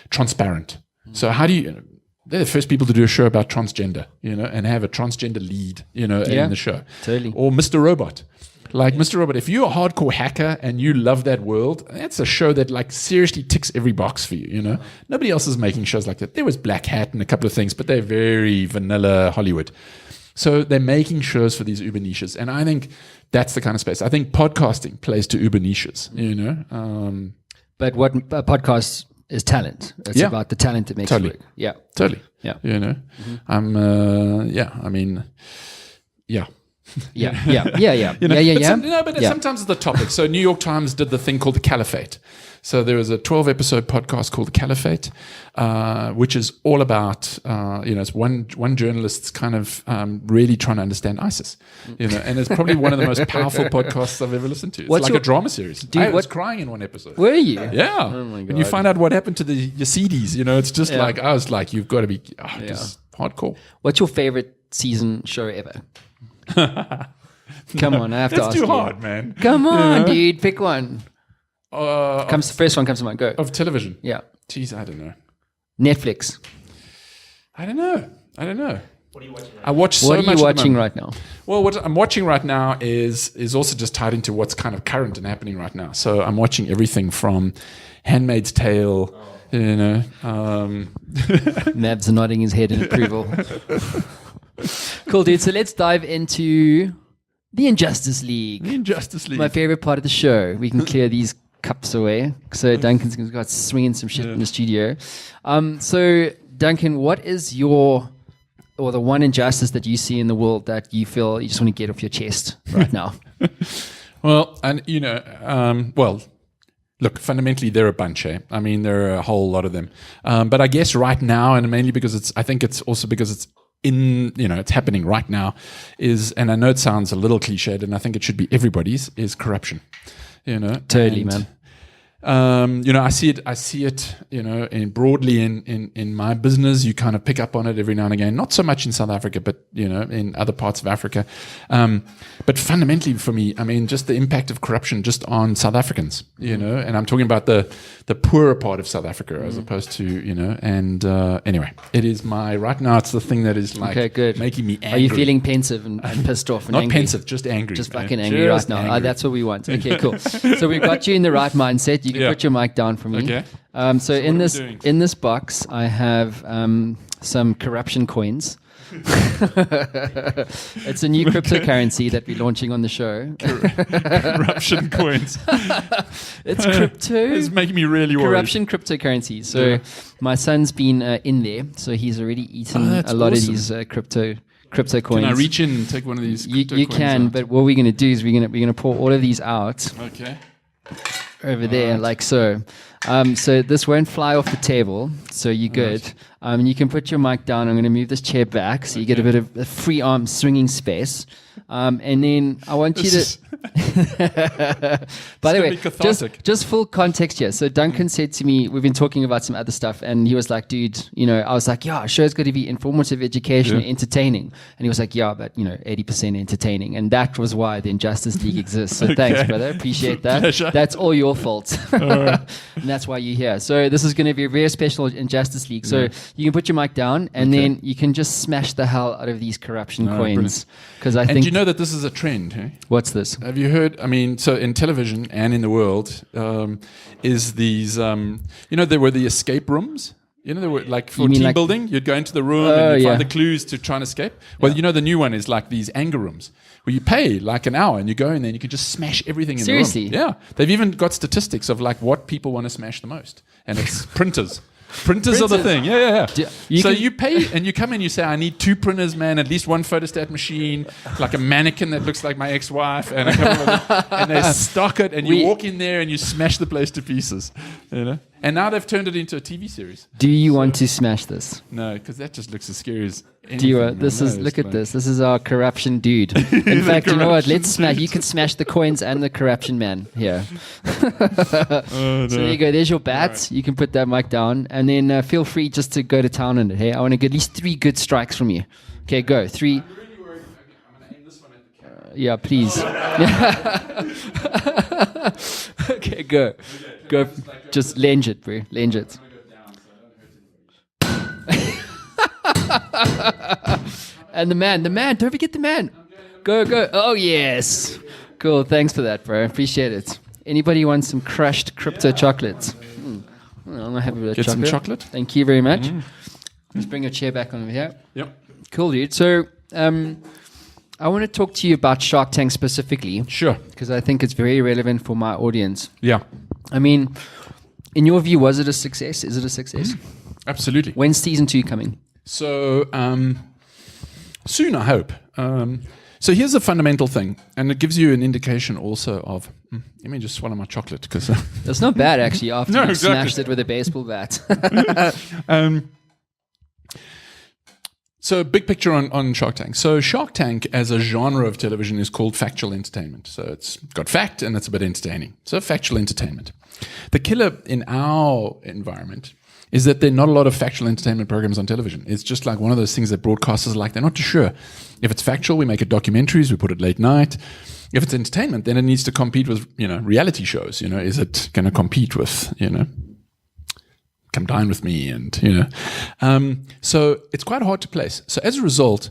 Transparent. So how do you... They're the first people to do a show about transgender, and have a transgender lead, in the show. Totally. Or Mr. Robot. Like Mr. Robot, if you're a hardcore hacker and you love that world, that's a show that like seriously ticks every box for you, Nobody else is making shows like that. There was Black Hat and a couple of things, but they're very vanilla Hollywood. So they're making shows for these Uber niches. And I think that's the kind of space. I think podcasting plays to Uber niches, But what a podcast is talent. It's about the talent that makes it work. Yeah. Totally. Yeah. Yeah. But sometimes it's the topic. So New York Times did the thing called the Caliphate. So there was a 12-episode podcast called The Caliphate, which is all about, it's one journalist's kind of really trying to understand ISIS, and it's probably one of the most powerful podcasts I've ever listened to. It's like a drama series. I was crying in one episode. Were you? Yeah. Oh my God. And you find out what happened to the Yazidis, it's just like, I was like, you've got to be just hardcore. What's your favorite season show ever? Come on, I have to ask you. That's too hard, man. Come on, dude, pick one. First one comes to mind. Go. Of television? Yeah. Jeez, I don't know. Netflix. I don't know. What are you watching? I watch so much. What are you watching right now? Well, what I'm watching right now is also just tied into what's kind of current and happening right now. So I'm watching everything from Handmaid's Tale, Mav's nodding his head in approval. Cool, dude. So let's dive into the Injustice League. My favorite part of the show. We can clear these cups away. So Duncan's got swinging some shit in the studio. So Duncan, what is the one injustice that you see in the world that you feel you just want to get off your chest right now? Well, and look, fundamentally they're a bunch. I mean, there are a whole lot of them. But I guess right now, and mainly because I think it's also because it's it's happening right now, and I know it sounds a little cliched, and I think it should be everybody's, is corruption. Totally, man. I see it, broadly in my business. You kind of pick up on it every now and again, not so much in South Africa, but, in other parts of Africa. But fundamentally for me, I mean, just the impact of corruption just on South Africans, and I'm talking about the poorer part of South Africa as opposed to, anyway, it is right now it's the thing that is like making me angry. Are you feeling pensive and pissed off and Not angry? pensive, just angry. Just fucking angry right now. That's what we want. Okay, cool. So we've got you in the right mindset. You can put your mic down for me. Okay. So in this box, I have some corruption coins. It's a new cryptocurrency that we're launching on the show. Corruption coins. It's crypto. It's making me really worried. Corruption cryptocurrency. So my son's been in there, so he's already eaten a lot of these crypto coins. Can I reach in and take one of these? You can, but what we're going to do is we're going to pour all of these out. Okay. Over there, like so. So this won't fly off the table, so you're good. You can put your mic down. I'm going to move this chair back so you get a bit of a free arm swinging space. And then I want you to... By the way, just full context here. So Duncan said to me, we've been talking about some other stuff, and he was like, dude, I was like, yeah, show's got to be informative, educational, entertaining. And he was like, yeah, but 80% entertaining. And that was why the Injustice League exists. So thanks, brother. Appreciate that. Pleasure. That's all your fault. And that's why you're here. So this is going to be a very special Injustice League. So you can put your mic down, and then you can just smash the hell out of these corruption coins. Because I think... And you know that this is a trend, hey? What's this? Have you heard? I mean, so in television and in the world, is these, there were the escape rooms. There were like for team building, you'd go into the room and you'd find the clues to try and escape. Well, the new one is like these anger rooms where you pay like an hour and you go in there and you can just smash everything in the room. Seriously? Yeah. They've even got statistics of like what people want to smash the most. And it's printers. Printers are the thing. Yeah. You pay and you come in, you say, I need 2 printers, man, at least 1 photostat machine, like a mannequin that looks like my ex-wife, and a couple of them, and they stock it, and you walk in there and you smash the place to pieces. And now they've turned it into a TV series. Do you want to smash this? No, because that just looks as scary as anything. Do you? Look at this. This is our corruption dude. In fact, you know what? Let's smash. You can smash the coins and the corruption man here. So there you go. There's your bat. Right. You can put that mic down, and then feel free just to go to town on it. Hey, I want to get at least 3 good strikes from you. Okay, go 3. I'm really worried. I'm going to aim this one at the camera. Yeah, please. Okay, go. Go. Just lunge it, bro. Lunge it. And the man. Don't forget the man. Go. Oh, yes. Cool. Thanks for that, bro. Appreciate it. Anybody want some crushed crypto chocolates? I'm going to have a bit of chocolate. Some chocolate. Thank you very much. Let's bring your chair back on over here. Yep. Cool, dude. So, I want to talk to you about Shark Tank specifically. Sure. Because I think it's very relevant for my audience. Yeah. I mean, in your view, was it a success? Is it a success? Absolutely. When's season 2 coming? So, soon, I hope. So here's the fundamental thing, and it gives you an indication also of. Let me just swallow my chocolate because that's not bad actually. After No, you exactly. smashed it with a baseball bat. So big picture on Shark Tank. So Shark Tank as a genre of television is called factual entertainment. So it's got fact and it's a bit entertaining. So factual entertainment. The killer in our environment is that there are not a lot of factual entertainment programs on television. It's just like one of those things that broadcasters like. They're not too sure. If it's factual, we make it documentaries, we put it late night. If it's entertainment, then it needs to compete with, reality shows. Is it going to compete with, Come Dine With Me and, so it's quite hard to place. So as a result,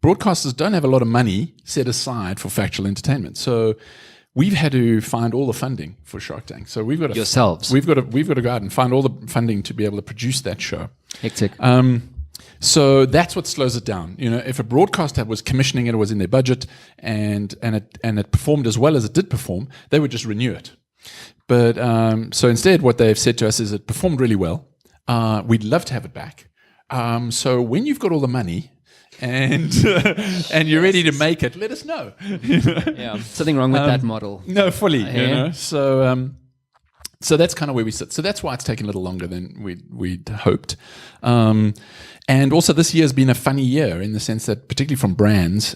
broadcasters don't have a lot of money set aside for factual entertainment. So we've had to find all the funding for Shark Tank. So we've got to yourselves. We've got to go out and find all the funding to be able to produce that show. Hectic. So that's what slows it down. If a broadcaster was commissioning it, it was in their budget, and it performed as well as it did perform, they would just renew it. But so instead, what they've said to us is it performed really well. We'd love to have it back. So when you've got all the money and you're ready to make it, let us know. Yeah, something wrong with that model. No, fully. So that's kind of where we sit. So that's why it's taken a little longer than we'd hoped. And also this year has been a funny year in the sense that particularly from brands,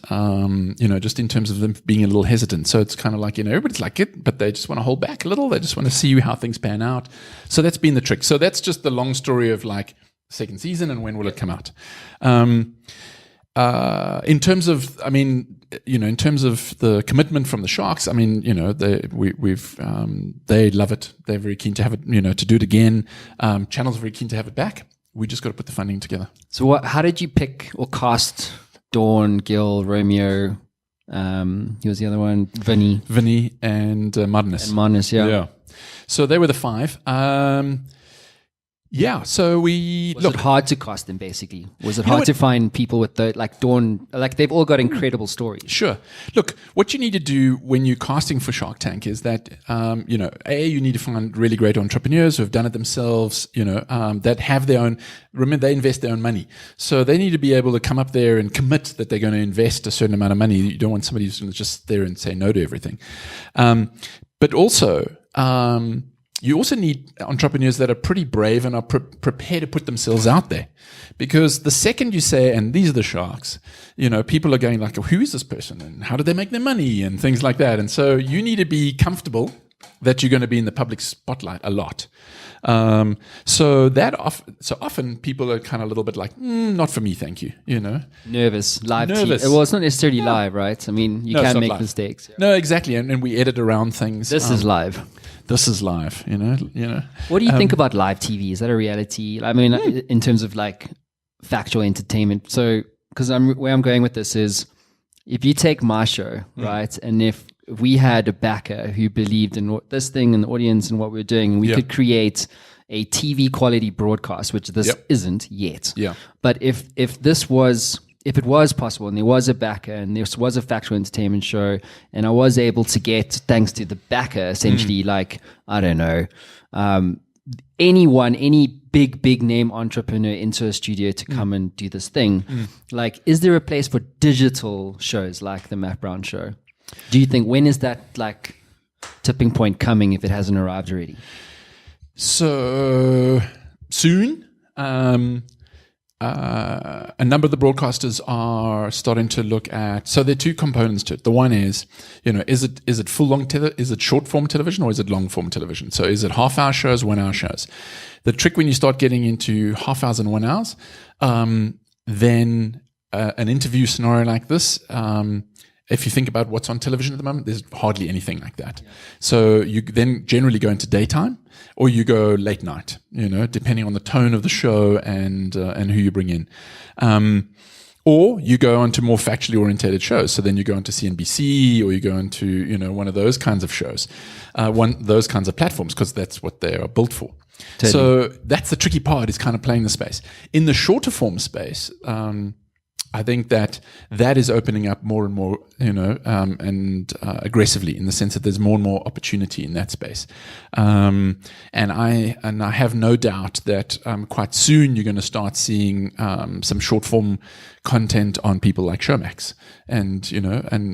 just in terms of them being a little hesitant. So it's kind of like, everybody's like it, but they just want to hold back a little. They just want to see how things pan out. So that's been the trick. So that's just the long story of like second season and when will it come out. In terms of the commitment from the Sharks, they love it. They're very keen to have it, to do it again. Channel's very keen to have it back. We just got to put the funding together. So how did you pick or cast Dawn, Gil, Romeo? Who was the other one? Vinny and Madness. And Madness, yeah. So they were the five. So Was it hard to cast them, basically? Was it hard to find people with Dawn, they've all got incredible stories? Sure. Look, what you need to do when you're casting for Shark Tank is that, you need to find really great entrepreneurs who have done it themselves, that have their own, remember, they invest their own money. So they need to be able to come up there and commit that they're going to invest a certain amount of money. You don't want somebody who's going to just sit there and say no to everything. But also, you also need entrepreneurs that are pretty brave and are prepared to put themselves out there. Because the second you say, and these are the Sharks, people are going like, who is this person? And how did they make their money? And things like that. And so you need to be comfortable that you're going to be in the public spotlight a lot. So often people are kind of a little bit like, not for me, thank you, Nervous, live TV. Well, it's not necessarily live, right? I mean, you can make live. Mistakes. Yeah. No, exactly. And we edit around things. This is live. This is live, What do you think about live TV? Is that a reality? I mean, in terms of factual entertainment. So, because where I'm going with this is, if you take my show, right, and if we had a backer who believed in this thing and the audience and what we were doing, and we could create a TV quality broadcast, which this isn't yet. Yeah. But if it was possible and there was a backer and there was a factual entertainment show and I was able to get, thanks to the backer, essentially any big name entrepreneur into a studio to come and do this thing, is there a place for digital shows like the Matt Brown show? Do you think, when is that tipping point coming if it hasn't arrived already? So soon. A number of the broadcasters are starting to look at. So there are two components to it. The one is, is it full long is it short form television or is it long form television? So is it half hour shows, 1 hour shows? The trick when you start getting into half hours and 1 hours, then an interview scenario like this. If you think about what's on television at the moment, there's hardly anything like that. Yeah. So you then generally go into daytime or you go late night, depending on the tone of the show and who you bring in. Or you go on to more factually orientated shows. So then you go into CNBC or you go into, one of those kinds of shows, those kinds of platforms, because that's what they are built for. Totally. So that's the tricky part, is kind of playing the space. In the shorter form space, I think that is opening up more and more and aggressively, in the sense that there's more and more opportunity in that space. And I have no doubt that quite soon you're going to start seeing some short form content on people like Showmax, and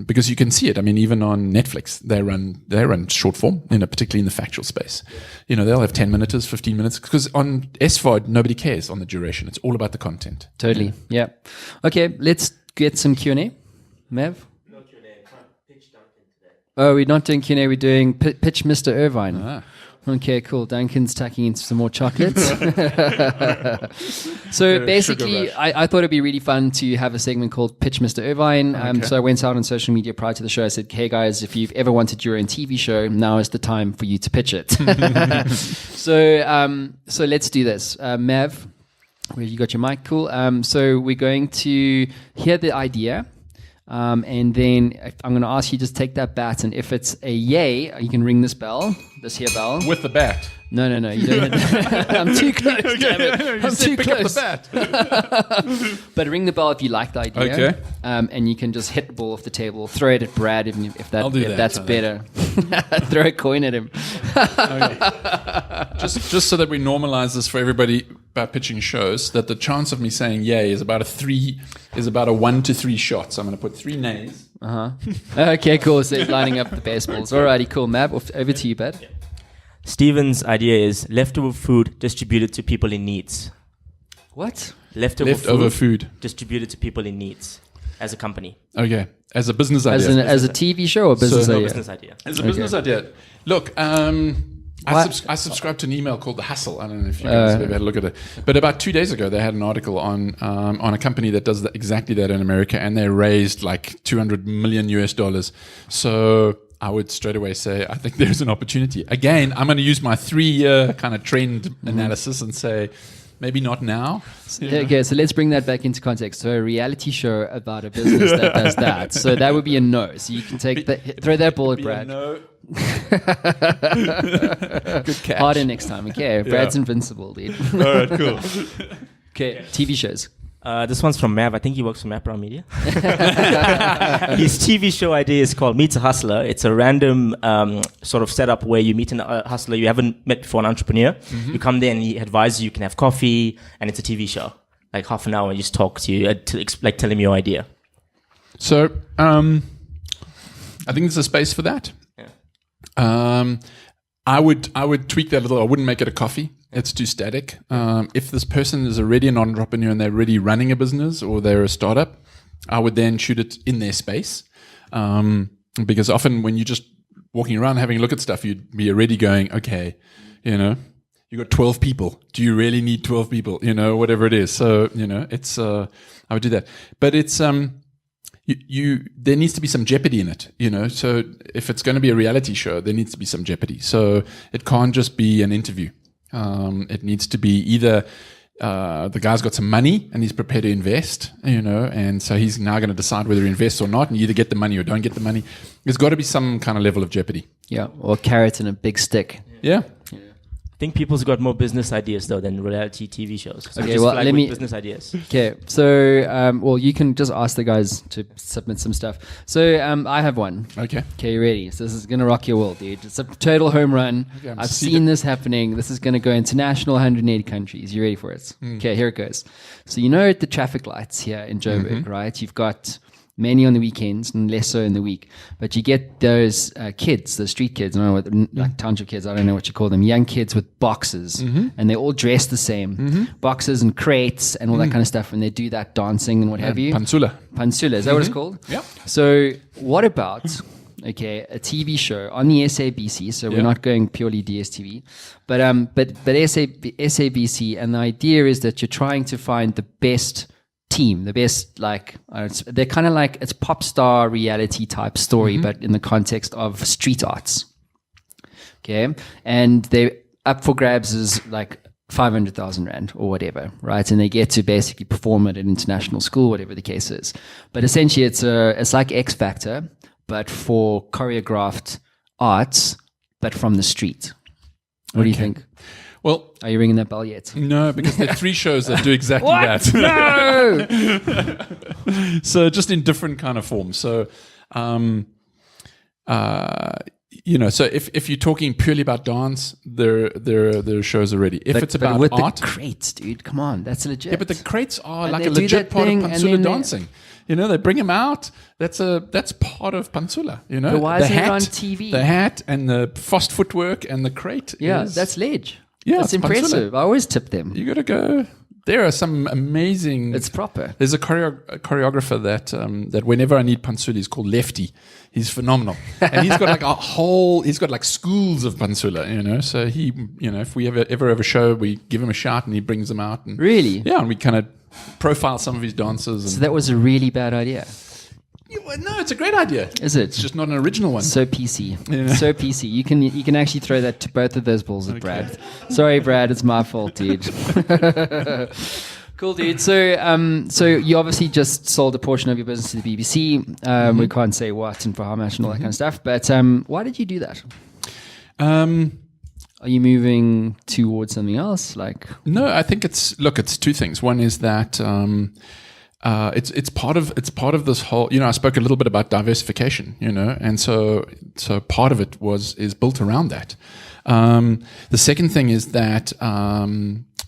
because you can see it. I mean, even on Netflix, they run short form, particularly in the factual space. They'll have 10 minutes, 15 minutes, because on SVOD nobody cares on the duration. It's all about the content. Totally, yeah. Okay, let's get some Q&A. Mav? No Q&A. I can't pitch Duncan today. Oh, we're not doing Q&A. We're doing pitch Mr. Irvine. Ah. Okay, cool. Duncan's tucking into some more chocolates. So basically, I thought it'd be really fun to have a segment called Pitch Mr. Irvine. Okay. So I went out on social media prior to the show. I said, hey guys, if you've ever wanted your own TV show, now is the time for you to pitch it. So let's do this. Mav, where you got your mic? Cool. So we're going to hear the idea. And then I'm going to ask you just take that bat, and if it's a yay, you can ring this bell, this here bell. With the bat. No, you don't. I'm too close. Damn it. I'm too close. Up the bat. But ring the bell if you like the idea. Okay. And you can just hit the ball off the table, throw it at Brad if that's better. Throw a coin at him. Just so that we normalize this for everybody about pitching shows, that the chance of me saying yay is about a 1 to 3 shots. So I'm going to put 3 nays. Okay, cool. So you're lining up the baseballs. Alrighty, cool. Mab, over to you, Bud. Yeah. Steven's idea is leftover food distributed to people in needs. What? Leftover food distributed to people in needs as a company. Okay. As a business idea. As a TV show or business idea? Business idea. As a business idea. Look, I subscribed to an email called The Hustle. I don't know if you guys have had a look at it. But about 2 days ago, they had an article on a company that does exactly that in America, and they raised like $200 million. So I would straight away say, I think there's an opportunity. Again, I'm going to use my 3-year kind of trend analysis and say, maybe not now. Okay, so let's bring that back into context. So a reality show about a business that does that. So that would be a no. So you can throw that ball at Brad. No. Good catch. Harder next time. Okay, Brad's invincible, dude. All right, cool. Okay, TV shows. This one's from Mav. I think he works for Mapron Media. His TV show idea is called Meet a Hustler. It's a random sort of setup where you meet a hustler you haven't met before, an entrepreneur. Mm-hmm. You come there and he advises you. You can have coffee, and it's a TV show. Like half an hour, and just talk to you, tell him your idea. So, I think there's a space for that. Yeah. I would tweak that a little. I wouldn't make it a coffee. It's too static. If this person is already an entrepreneur and they're already running a business or they're a startup, I would then shoot it in their space. Because often when you're just walking around having a look at stuff, you'd be already going, okay, you got 12 people. Do you really need 12 people? Whatever it is. So, it's, I would do that. But it's, there needs to be some jeopardy in it, So if it's going to be a reality show, there needs to be some jeopardy. So it can't just be an interview. It needs to be either the guy's got some money and he's prepared to invest, and so he's now going to decide whether he invests or not, and you either get the money or don't get the money. There's got to be some kind of level of jeopardy. Yeah, or a carrot and a big stick. Yeah. I think people's got more business ideas though than reality TV shows. So okay, well, let me business ideas. Okay, so you can just ask the guys to submit some stuff. So I have one. Okay, you ready? So this is gonna rock your world, dude. It's a total home run. Okay, I've seen this happening. This is gonna go international, 180 countries. You ready for it? Okay, here it goes. So at the traffic lights here in Joburg, right? You've got many on the weekends and less so in the week. But you get those kids, the street kids, I don't know like township kids, I don't know what you call them, young kids with boxes, and they're all dressed the same, boxes and crates and all that kind of stuff, and they do that dancing and what have you. Pansula, is that what it's called? Yeah. So what about a TV show on the SABC? So we're not going purely DSTV, but SABC, and the idea is that you're trying to find the best team, the best, they're kind of like, it's pop star reality type story, but in the context of street arts. Okay. And they're up for grabs is like 500,000 Rand or whatever, right? And they get to basically perform at an international school, whatever the case is. But essentially it's like X Factor, but for choreographed arts, but from the street. What do you think? Well, are you ringing that bell yet? No, because there are 3 shows that do exactly that. No! So just in different kind of forms. So So if you're talking purely about dance, there are shows already. If it's about with art, the crates, dude, come on, that's legit. yeah, but the crates are And like they a do legit that part of thing, and Pantsula then dancing. They bring them out. That's part of Pantsula. But why the isn't it hat, on TV? The hat and the fast footwork and the crate. Yeah, is, that's ledge. Yeah, that's it's impressive. Pantsula. I always tip them. You got to go. There are some amazing. It's proper. There's a choreographer that whenever I need Pantsula, he's called Lefty. He's phenomenal, and he's got like he's got like schools of Pantsula. So he, if we ever have a show, we give him a shout and he brings them out. And, Really? Yeah, and we kind of profile some of his dancers. And, So that was a really bad idea. no, it's a great idea. Is it? It's just not an original one. So PC. So PC. You can actually throw that to both of those balls at Brad. Sorry, Brad, it's my fault, dude. Cool, dude. So you obviously just sold a portion of your business to the BBC. We can't say what and for how much and all that kind of stuff. But why did you do that? Are you moving towards something else? No, I think it's two things. One is that it's part of this whole. I spoke a little bit about diversification. And so part of it is built around that. The second thing is that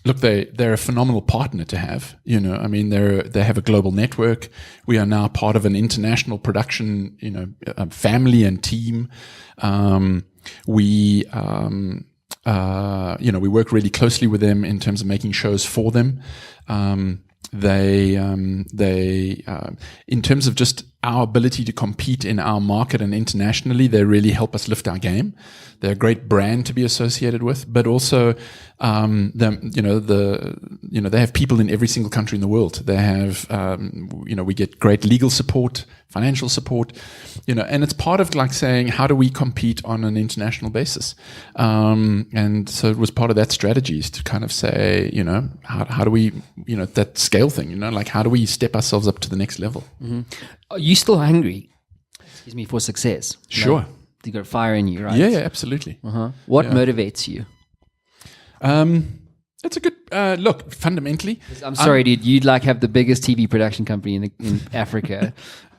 they're a phenomenal partner to have. They have a global network. We are now part of an international production, family and team. We work really closely with them in terms of making shows for them. They in terms of just our ability to compete in our market and internationally, they really help us lift our game. They're a great brand to be associated with, but also, they have people in every single country in the world. They have, we get great legal support, financial support, and it's part of like saying, how do we compete on an international basis? And so it was part of that strategy is to kind of say, how do we, that scale thing, like how do we step ourselves up to the next level? Mm-hmm. Are you still hungry? For success? Sure. You got fire in you, right? Yeah, absolutely. What motivates you? It's a good look. Fundamentally, I'm sorry, dude. You'd have the biggest TV production company in Africa,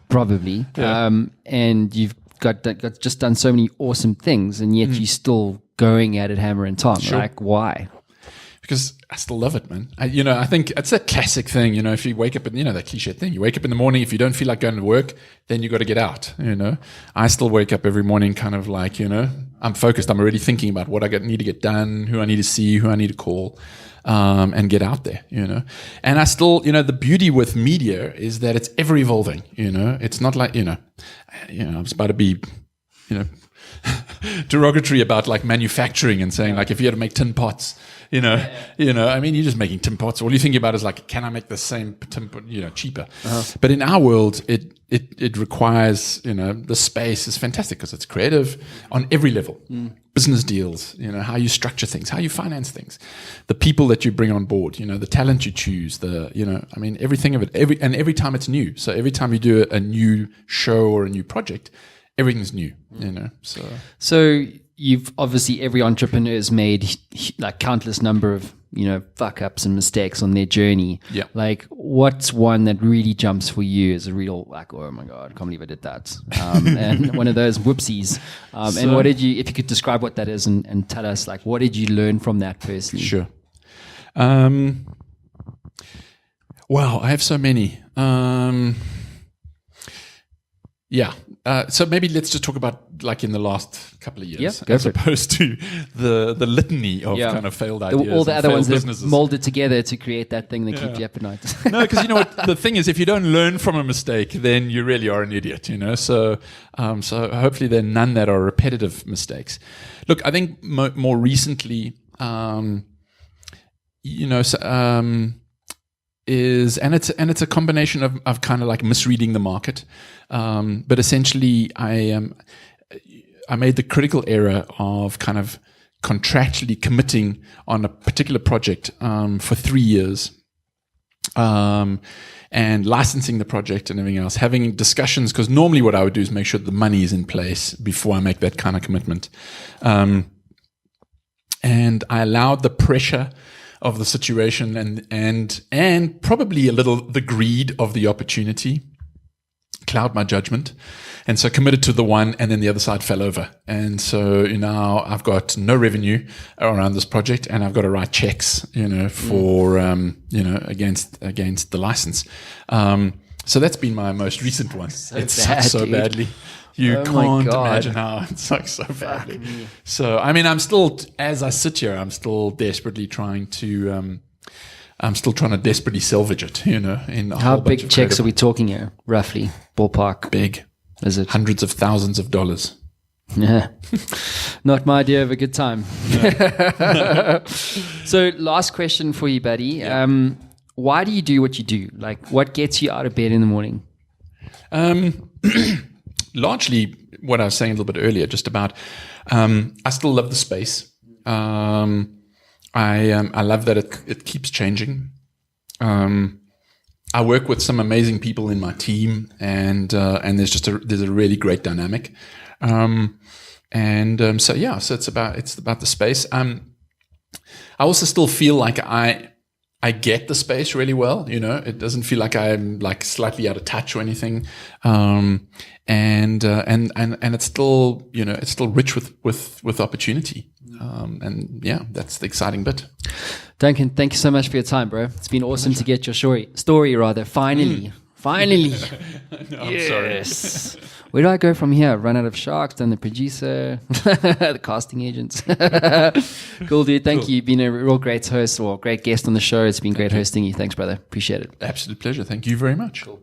probably, and you've got just done so many awesome things, and yet you're still going at it hammer and tong. Sure. Why? Because I still love it, man. I think it's that classic thing, if you wake up and, that cliche thing, you wake up in the morning, if you don't feel like going to work, then you got to get out, I still wake up every morning kind of like, I'm focused. I'm already thinking about what I need to get done, who I need to see, who I need to call, and get out there, And I still, the beauty with media is that it's ever evolving, It's not like, I was about to be, derogatory about like manufacturing and saying like if you had to make tin pots, you're just making tin pots. All you're thinking about is like, can I make the same tin pot, cheaper? But in our world, it requires, the space is fantastic because it's creative on every level. Business deals, how you structure things, how you finance things, the people that you bring on board, the talent you choose, everything of it. Every time it's new. So every time you do a new show or a new project, everything's new, So you've obviously every entrepreneur has made like countless number of fuck ups and mistakes on their journey. Yeah. Like, what's one that really jumps for you as a real like, oh my god, I can't believe I did that, and one of those whoopsies. And what did you? If you could describe what that is and tell us like, what did you learn from that personally? Sure. Wow, I have so many. Yeah. So maybe let's just talk about like in the last couple of years, as opposed to the litany of kind of failed ideas. All the other ones that businesses. molded together to create that thing that keeps you up at night. No, because what the thing is, if you don't learn from a mistake, then you really are an idiot. So hopefully there are none that are repetitive mistakes. Look, I think more recently, it's a combination of kind of like misreading the market, but essentially I made the critical error of kind of contractually committing on a particular project for 3 years, and licensing the project and everything else, having discussions, because normally what I would do is make sure the money is in place before I make that kind of commitment, and I allowed the pressure of the situation and probably a little the greed of the opportunity cloud my judgment. And so committed to the one, and then the other side fell over. And so now I've got no revenue around this project, and I've got to write checks, for, against the license. So that's been my most recent one. It sucks so badly. You can't imagine how it sucks so badly. So, I mean, I'm still, as I sit here, I'm still desperately trying to, desperately salvage it, in a How whole bunch big of checks are we talking here, roughly? Ballpark. Big. Is it? Hundreds of thousands of dollars. Yeah. Not my idea of a good time. So last question for you, buddy. Yeah. Why do you do what you do? Like, what gets you out of bed in the morning? Largely what I was saying a little bit earlier, just about, I still love the space. I love that it keeps changing. I work with some amazing people in my team, and there's a really great dynamic. So it's about the space. I also still feel like I get the space really well. It doesn't feel like I'm like slightly out of touch or anything. And it's still, it's still rich with opportunity. That's the exciting bit. Duncan, thank you so much for your time, bro. It's been awesome to get your story rather. Finally. No, I'm yes. Where do I go from here? Run out of sharks, then the producer, the casting agents. Cool, dude. Thank you. You've been a real great host or great guest on the show. It's been great hosting you. Thanks, brother. Appreciate it. Absolute pleasure. Thank you very much. Cool.